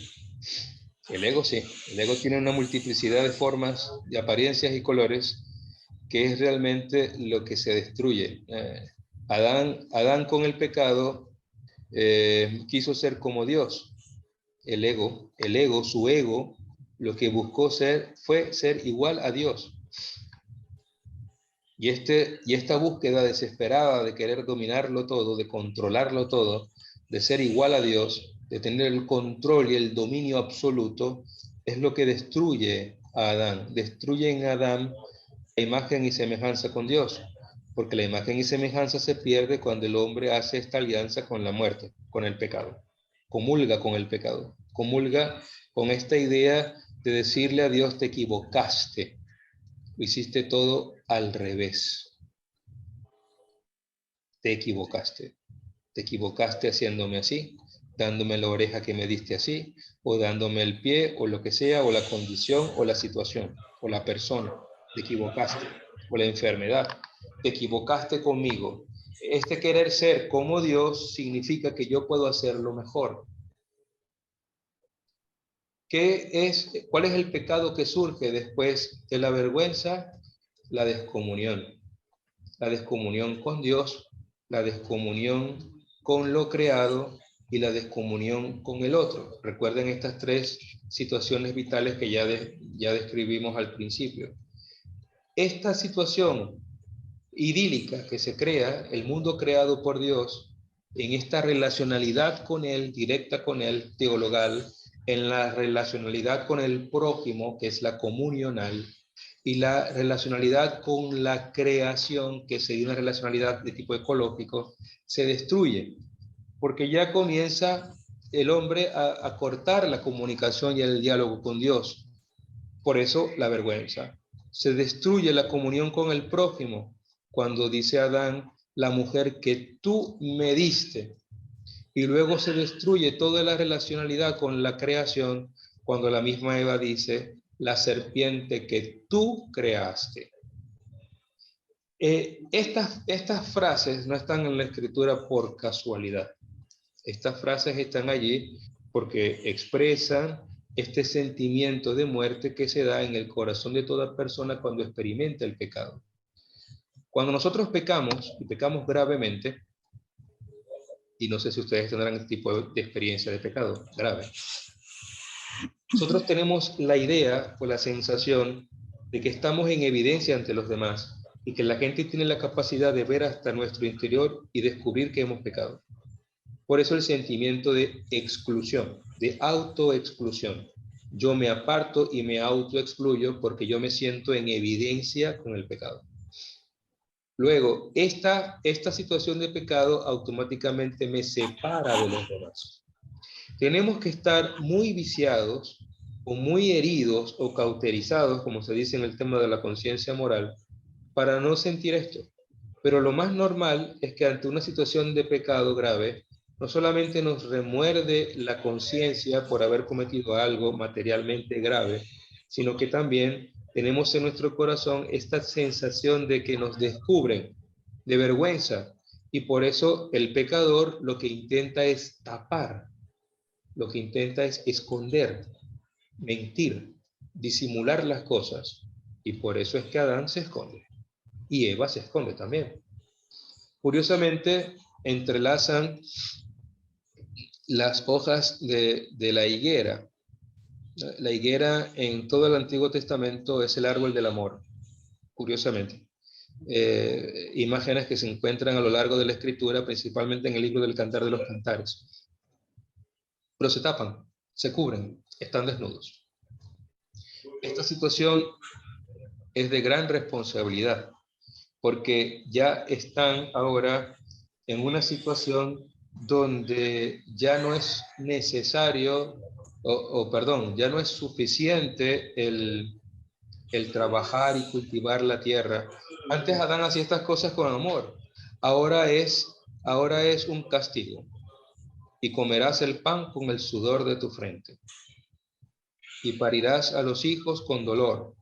El ego, sí. El ego tiene una multiplicidad de formas, de apariencias y colores, que es realmente lo que se destruye. Adán con el pecado quiso ser como Dios. El ego, su ego, lo que buscó fue ser igual a Dios. Y esta búsqueda desesperada de querer dominarlo todo, de controlarlo todo, de ser igual a Dios, de tener el control y el dominio absoluto, es lo que destruye a Adán. Destruye en Adán la imagen y semejanza con Dios, porque la imagen y semejanza se pierde cuando el hombre hace esta alianza con la muerte, con el pecado. Comulga con el pecado, comulga con esta idea de decirle a Dios: te equivocaste, hiciste todo al revés. Te equivocaste haciéndome así, dándome la oreja que me diste así, o dándome el pie, o lo que sea, o la condición, o la situación, o la persona. Te equivocaste, o la enfermedad. Te equivocaste conmigo. Este querer ser como Dios significa que yo puedo hacerlo mejor. ¿Cuál es el pecado que surge después de la vergüenza? La descomunión. La descomunión con Dios, la descomunión con lo creado y la descomunión con el otro. Recuerden estas tres situaciones vitales que ya describimos al principio. Esta situación idílica que se crea, el mundo creado por Dios, en esta relacionalidad con Él, directa con Él, teologal, en la relacionalidad con el prójimo, que es la comunional, y la relacionalidad con la creación, que sería una relacionalidad de tipo ecológico, se destruye, porque ya comienza el hombre a cortar la comunicación y el diálogo con Dios. Por eso la vergüenza. Se destruye la comunión con el prójimo, cuando dice Adán: la mujer que tú me diste. Y luego se destruye toda la relacionalidad con la creación, cuando la misma Eva dice: la serpiente que tú creaste. Estas frases no están en la escritura por casualidad. Estas frases están allí porque expresan este sentimiento de muerte que se da en el corazón de toda persona cuando experimenta el pecado. Cuando nosotros pecamos, y pecamos gravemente, y no sé si ustedes tendrán este tipo de experiencia de pecado grave, nosotros tenemos la idea o la sensación de que estamos en evidencia ante los demás y que la gente tiene la capacidad de ver hasta nuestro interior y descubrir que hemos pecado. Por eso el sentimiento de exclusión, de autoexclusión. Yo me aparto y me autoexcluyo porque yo me siento en evidencia con el pecado. Luego, esta situación de pecado automáticamente me separa de los demás. Tenemos que estar muy viciados o muy heridos o cauterizados, como se dice en el tema de la conciencia moral, para no sentir esto. Pero lo más normal es que ante una situación de pecado grave, no solamente nos remuerde la conciencia por haber cometido algo materialmente grave, sino que también tenemos en nuestro corazón esta sensación de que nos descubren, de vergüenza, y por eso el pecador lo que intenta es tapar, lo que intenta es esconder, mentir, disimular las cosas, y por eso es que Adán se esconde, y Eva se esconde también. Curiosamente, entrelazan las hojas de la higuera. La higuera en todo el Antiguo Testamento es el árbol del amor, curiosamente. Imágenes que se encuentran a lo largo de la Escritura, principalmente en el libro del Cantar de los Cantares. Pero se tapan, se cubren, están desnudos. Esta situación es de gran responsabilidad, porque ya están ahora en una situación donde ya no es necesario, perdón, ya no es suficiente el trabajar y cultivar la tierra. Antes Adán hacía estas cosas con amor. Ahora es un castigo. Y comerás el pan con el sudor de tu frente. Y parirás a los hijos con dolor.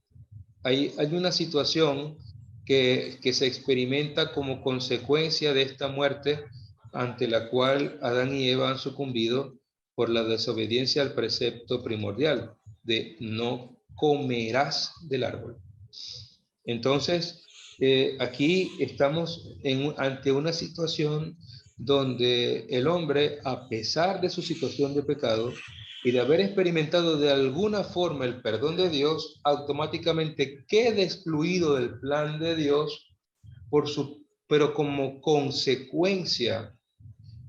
Hay una situación que se experimenta como consecuencia de esta muerte, ante la cual Adán y Eva han sucumbido por la desobediencia al precepto primordial de no comerás del árbol. Entonces, aquí estamos ante una situación donde el hombre, a pesar de su situación de pecado y de haber experimentado de alguna forma el perdón de Dios, automáticamente queda excluido del plan de Dios pero como consecuencia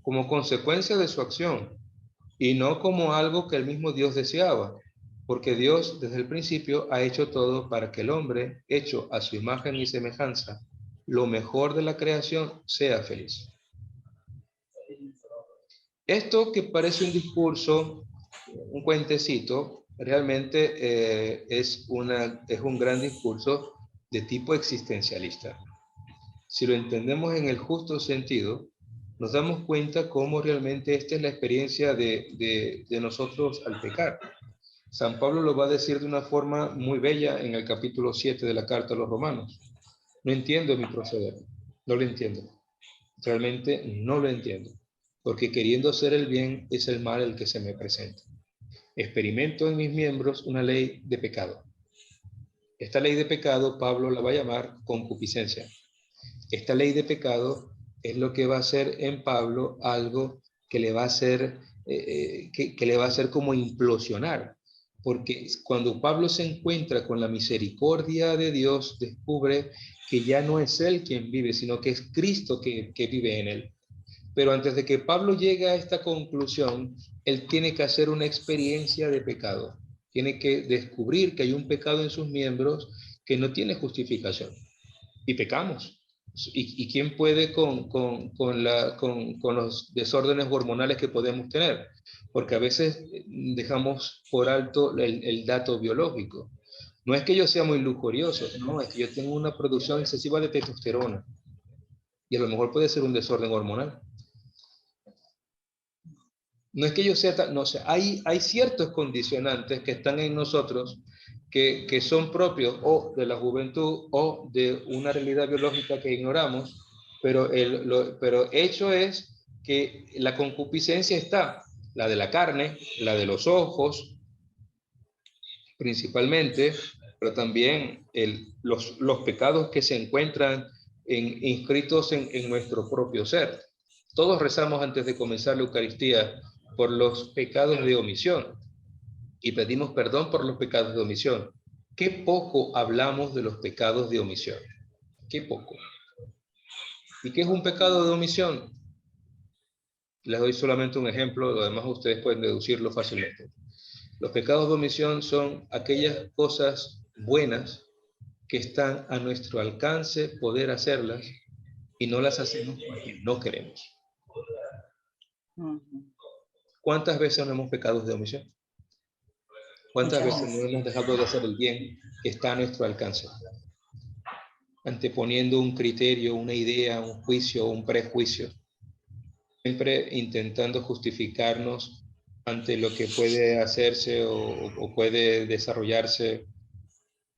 de su acción, y no como algo que el mismo Dios deseaba. Porque Dios desde el principio ha hecho todo para que el hombre, hecho a su imagen y semejanza, lo mejor de la creación, sea feliz. Esto que parece un discurso, un cuentecito, realmente es un gran discurso de tipo existencialista. Si lo entendemos en el justo sentido, nos damos cuenta cómo realmente esta es la experiencia de nosotros al pecar. San Pablo lo va a decir de una forma muy bella en el capítulo 7 de la carta a los Romanos. No entiendo mi proceder, no lo entiendo. Realmente no lo entiendo, porque queriendo hacer el bien es el mal el que se me presenta. Experimento en mis miembros una ley de pecado. Esta ley de pecado Pablo la va a llamar concupiscencia. Esta ley de pecado es lo que va a hacer en Pablo algo que le va a hacer, que le va a hacer como implosionar. Porque cuando Pablo se encuentra con la misericordia de Dios, descubre que ya no es él quien vive, sino que es Cristo que vive en él. Pero antes de que Pablo llegue a esta conclusión, él tiene que hacer una experiencia de pecado. Tiene que descubrir que hay un pecado en sus miembros que no tiene justificación. Y pecamos. ¿Y quién puede con los desórdenes hormonales que podemos tener? Porque a veces dejamos por alto el dato biológico. No es que yo sea muy lujurioso, no, es que yo tengo una producción excesiva de testosterona. Y a lo mejor puede ser un desorden hormonal. No es que yo sea, no sé, hay ciertos condicionantes que están en nosotros que son propios o de la juventud o de una realidad biológica que ignoramos, pero hecho es que la concupiscencia está, la de la carne, la de los ojos, principalmente, pero también los pecados que se encuentran inscritos en nuestro propio ser. Todos rezamos antes de comenzar la Eucaristía por los pecados de omisión y pedimos perdón por los pecados de omisión. Qué poco hablamos de los pecados de omisión. Qué poco. ¿Y qué es un pecado de omisión? Les doy solamente un ejemplo, lo demás ustedes pueden deducirlo fácilmente. Los pecados de omisión son aquellas cosas buenas que están a nuestro alcance poder hacerlas y no las hacemos porque no queremos. ¿Cuántas veces no hemos pecado de omisión? ¿Cuántas veces no hemos dejado de hacer el bien que está a nuestro alcance? Anteponiendo un criterio, una idea, un juicio, un prejuicio. Siempre intentando justificarnos ante lo que puede hacerse o puede desarrollarse.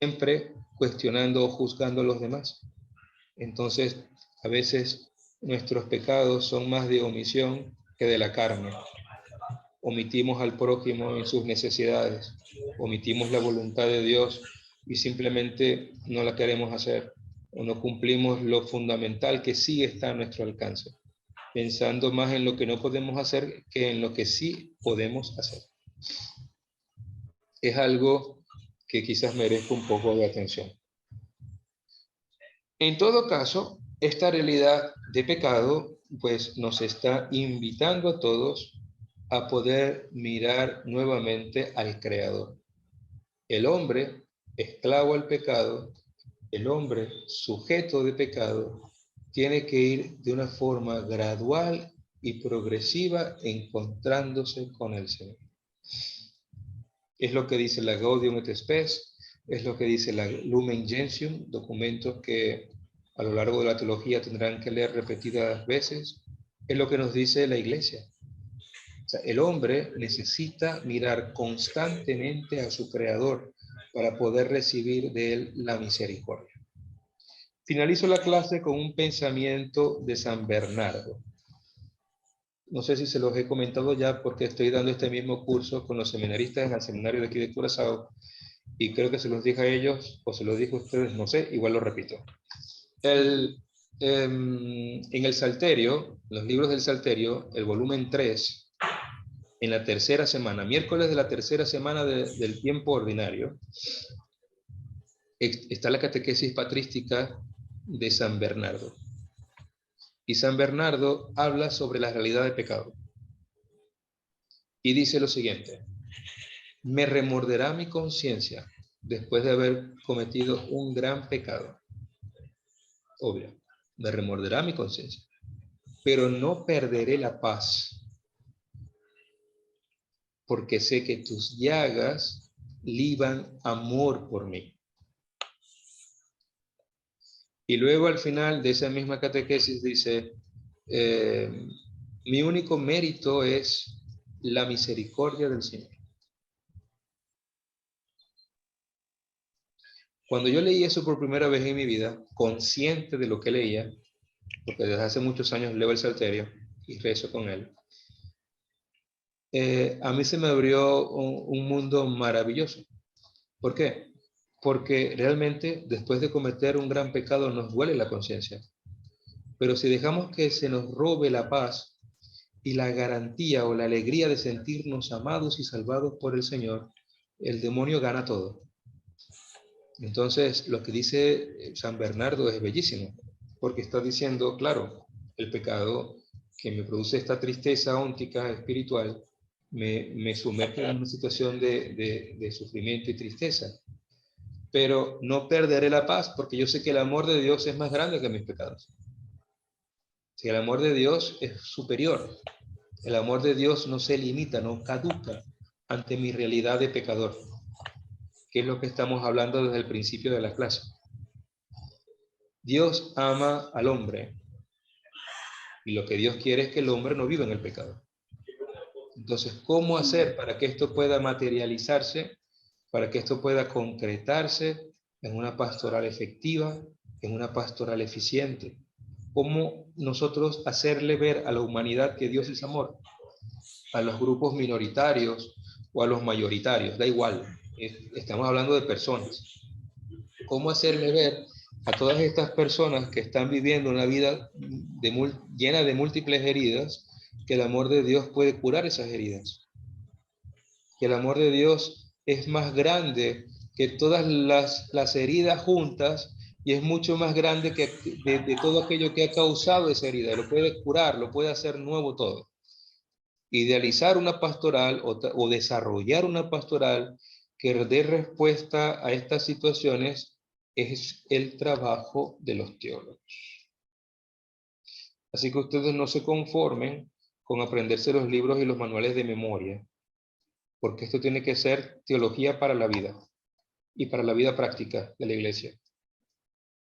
Siempre cuestionando o juzgando a los demás. Entonces, a veces nuestros pecados son más de omisión que de la carne. Omitimos al prójimo en sus necesidades, omitimos la voluntad de Dios y simplemente no la queremos hacer o no cumplimos lo fundamental que sí está a nuestro alcance, pensando más en lo que no podemos hacer que en lo que sí podemos hacer. Es algo que quizás merezca un poco de atención. En todo caso, esta realidad de pecado pues nos está invitando a todos a poder mirar nuevamente al Creador. El hombre, esclavo al pecado, el hombre, sujeto de pecado, tiene que ir de una forma gradual y progresiva encontrándose con el Señor. Es lo que dice la Gaudium et Spes, es lo que dice la Lumen Gentium, documentos que a lo largo de la teología tendrán que leer repetidas veces. Es lo que nos dice la Iglesia. O sea, el hombre necesita mirar constantemente a su Creador para poder recibir de él la misericordia. Finalizo la clase con un pensamiento de San Bernardo. No sé si se los he comentado ya porque estoy dando este mismo curso con los seminaristas en el seminario de aquí de Curazao y creo que se los dije a ellos o se los dije a ustedes, no sé, igual lo repito. En el Salterio, los libros del Salterio, el volumen 3, en la tercera semana, miércoles de la tercera semana del tiempo ordinario, está la catequesis patrística de San Bernardo. Y San Bernardo habla sobre la realidad del pecado. Y dice lo siguiente: me remorderá mi conciencia después de haber cometido un gran pecado. Obvio, me remorderá mi conciencia, pero no perderé la paz, porque sé que tus llagas liban amor por mí. Y luego al final de esa misma catequesis dice, mi único mérito es la misericordia del Señor. Cuando yo leí eso por primera vez en mi vida, consciente de lo que leía, porque desde hace muchos años leo el Salterio y rezo con él, a mí se me abrió un mundo maravilloso. ¿Por qué? Porque realmente después de cometer un gran pecado nos duele la conciencia. Pero si dejamos que se nos robe la paz y la garantía o la alegría de sentirnos amados y salvados por el Señor, el demonio gana todo. Entonces, lo que dice San Bernardo es bellísimo, porque está diciendo, claro, el pecado que me produce esta tristeza óntica espiritual me sumerge en una situación de sufrimiento y tristeza. Pero no perderé la paz porque yo sé que el amor de Dios es más grande que mis pecados. Si el amor de Dios es superior, el amor de Dios no se limita, no caduca ante mi realidad de pecador, que es lo que estamos hablando desde el principio de la clase. Dios ama al hombre y lo que Dios quiere es que el hombre no viva en el pecado. Entonces, ¿cómo hacer para que esto pueda materializarse, para que esto pueda concretarse en una pastoral efectiva, en una pastoral eficiente? ¿Cómo nosotros hacerle ver a la humanidad que Dios es amor? A los grupos minoritarios o a los mayoritarios, da igual, estamos hablando de personas. ¿Cómo hacerle ver a todas estas personas que están viviendo una vida llena de múltiples heridas, que el amor de Dios puede curar esas heridas? Que el amor de Dios es más grande que todas las heridas juntas y es mucho más grande que de todo aquello que ha causado esa herida. Lo puede curar, lo puede hacer nuevo todo. Idealizar una pastoral o desarrollar una pastoral que dé respuesta a estas situaciones es el trabajo de los teólogos. Así que ustedes no se conformen con aprenderse los libros y los manuales de memoria, porque esto tiene que ser teología para la vida y para la vida práctica de la iglesia.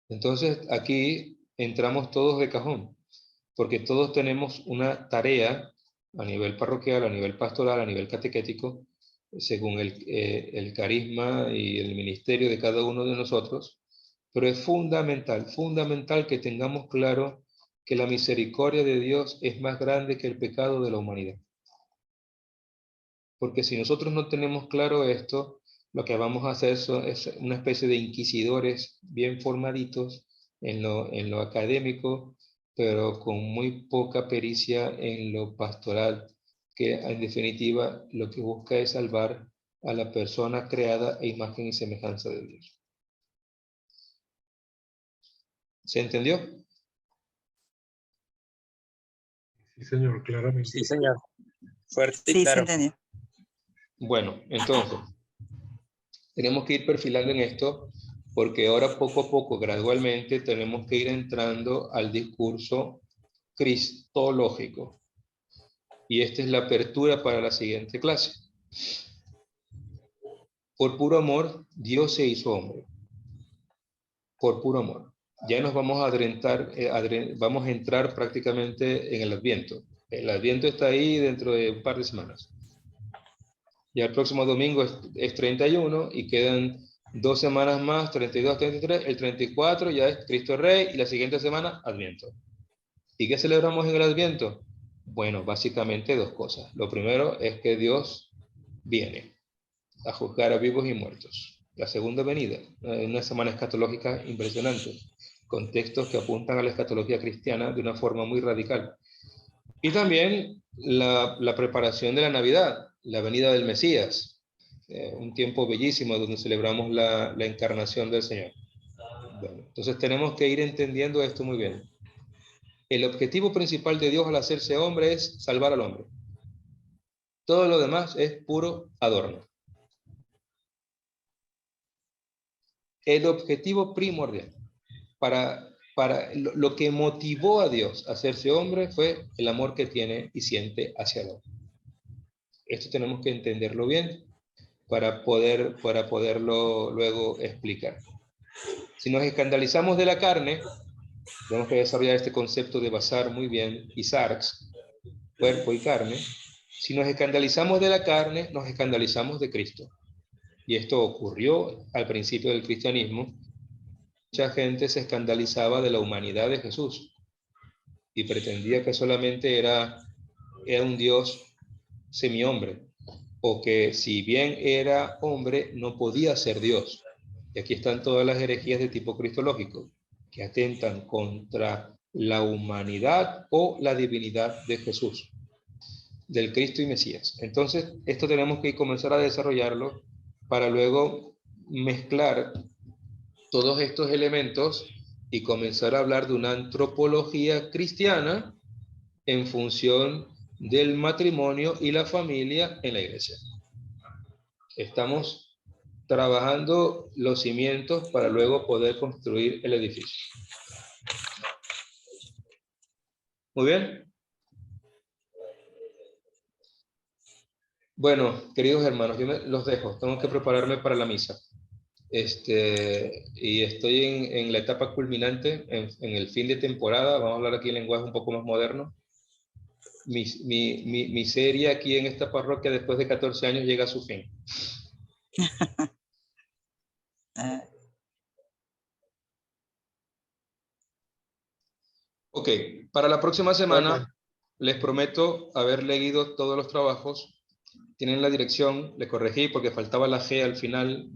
Entonces aquí entramos todos de cajón, porque todos tenemos una tarea a nivel parroquial, a nivel pastoral, a nivel catequético, según el carisma y el ministerio de cada uno de nosotros, pero es fundamental que tengamos claro que la misericordia de Dios es más grande que el pecado de la humanidad. Porque si nosotros no tenemos claro esto, lo que vamos a hacer es una especie de inquisidores bien formaditos en lo académico, pero con muy poca pericia en lo pastoral, que en definitiva lo que busca es salvar a la persona creada a imagen y semejanza de Dios. ¿Se entendió? Sí, señor, claramente. Sí, señor. Fuerte y Sí, claro. se entendió. Bueno, entonces, tenemos que ir perfilando en esto, porque ahora poco a poco, gradualmente, tenemos que ir entrando al discurso cristológico. Y esta es la apertura para la siguiente clase. Por puro amor, Dios se hizo hombre. Por puro amor. Ya nos vamos a adentrar, vamos a entrar prácticamente en el Adviento. El Adviento está ahí dentro de un par de semanas. Ya el próximo domingo es 31 y quedan 2 semanas más, 32, 33, el 34 ya es Cristo Rey y la siguiente semana Adviento. ¿Y qué celebramos en el Adviento? Bueno, básicamente 2 cosas. Lo primero es que Dios viene a juzgar a vivos y muertos. La segunda venida, una semana escatológica impresionante, con textos que apuntan a la escatología cristiana de una forma muy radical. Y también la preparación de la Navidad, la venida del Mesías, un tiempo bellísimo donde celebramos la encarnación del Señor. Bueno, entonces tenemos que ir entendiendo esto muy bien. El objetivo principal de Dios al hacerse hombre es salvar al hombre. Todo lo demás es puro adorno. El objetivo primordial para lo que motivó a Dios a hacerse hombre fue el amor que tiene y siente hacia el hombre. Esto tenemos que entenderlo bien para poderlo luego explicar. Si nos escandalizamos de la carne, tenemos que desarrollar este concepto de basar muy bien, y sarx, cuerpo y carne. Si nos escandalizamos de la carne, nos escandalizamos de Cristo. Y esto ocurrió al principio del cristianismo. Mucha gente se escandalizaba de la humanidad de Jesús y pretendía que solamente era un Dios semihombre, o que si bien era hombre, no podía ser Dios. Y aquí están todas las herejías de tipo cristológico, que atentan contra la humanidad o la divinidad de Jesús, del Cristo y Mesías. Entonces, esto tenemos que comenzar a desarrollarlo para luego mezclar todos estos elementos y comenzar a hablar de una antropología cristiana en función del matrimonio y la familia en la iglesia. Estamos trabajando los cimientos para luego poder construir el edificio. Muy bien. Bueno, queridos hermanos, yo los dejo. Tengo que prepararme para la misa. Y estoy en la etapa culminante, en el fin de temporada. Vamos a hablar aquí en lenguaje un poco más moderno. Mi serie aquí en esta parroquia después de 14 años llega a su fin. Ok, para la próxima semana les prometo haber leído todos los trabajos. Tienen la dirección, le corregí porque faltaba la G al final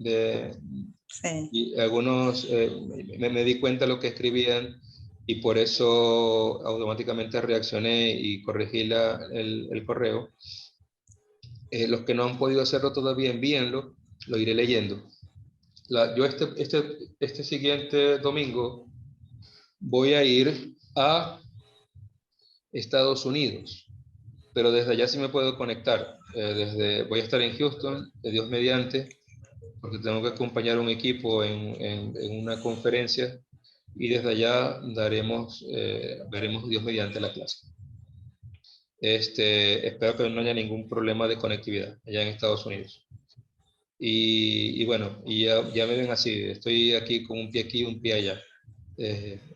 Sí. y algunos me di cuenta de lo que escribían y por eso automáticamente reaccioné y corregí el correo. Los que no han podido hacerlo todavía, envíenlo, lo iré leyendo. Yo este siguiente domingo voy a ir a Estados Unidos, pero desde allá sí me puedo conectar. Voy a estar en Houston, de Dios mediante, porque tengo que acompañar a un equipo en una conferencia y desde allá veremos Dios mediante la clase. Espero que no haya ningún problema de conectividad allá en Estados Unidos. Y bueno, ya me ven así, estoy aquí con un pie aquí y un pie allá.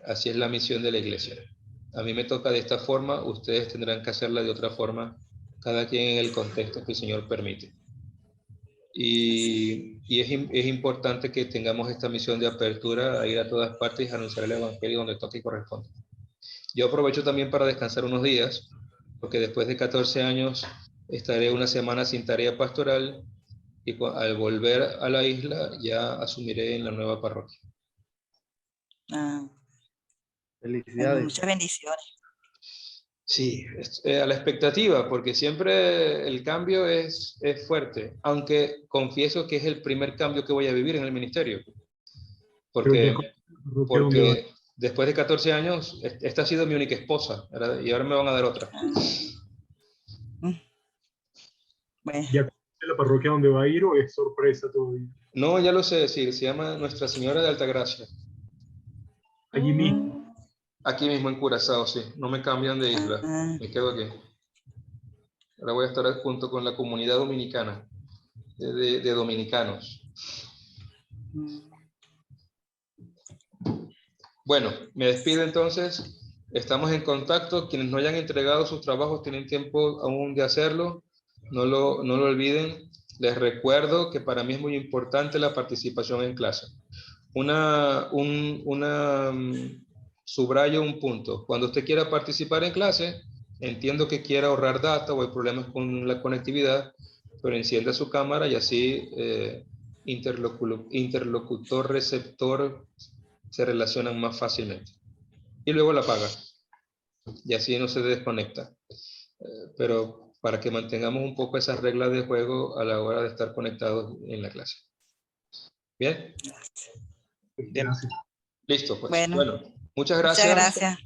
Así es la misión de la iglesia. A mí me toca de esta forma, ustedes tendrán que hacerla de otra forma, cada quien en el contexto que el Señor permite. Y es importante que tengamos esta misión de apertura, a ir a todas partes y anunciar el Evangelio donde toque y corresponde. Yo aprovecho también para descansar unos días, porque después de 14 años estaré una semana sin tarea pastoral y al volver a la isla ya asumiré en la nueva parroquia. Felicidades. Muchas bendiciones. Sí, a la expectativa, porque siempre el cambio es fuerte, aunque confieso que es el primer cambio que voy a vivir en el ministerio. Porque después de 14 años, esta ha sido mi única esposa, ¿verdad? Y ahora me van a dar otra. Bueno. ¿Ya conoce la parroquia donde va a ir o es sorpresa todavía? No, ya lo sé decir, se llama Nuestra Señora de Altagracia. Allí mismo. Aquí mismo en Curazao, sí. No me cambian de isla. Me quedo aquí. Ahora voy a estar junto con la comunidad dominicana, de dominicanos. Bueno, me despido entonces. Estamos en contacto. Quienes no hayan entregado sus trabajos tienen tiempo aún de hacerlo. No lo olviden. Les recuerdo que para mí es muy importante la participación en clase. Subrayo un punto. Cuando usted quiera participar en clase, entiendo que quiera ahorrar data o hay problemas con la conectividad, pero encienda su cámara y así interlocutor-receptor se relacionan más fácilmente. Y luego la apaga. Y así no se desconecta. Pero para que mantengamos un poco esas reglas de juego a la hora de estar conectados en la clase. ¿Bien? Gracias. Listo, pues. Bueno, Muchas gracias. muchas gracias.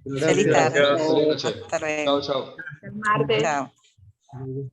Feliz tarde. Feliz noche. Hasta luego. Chao, chao. El martes. Chao. Luego.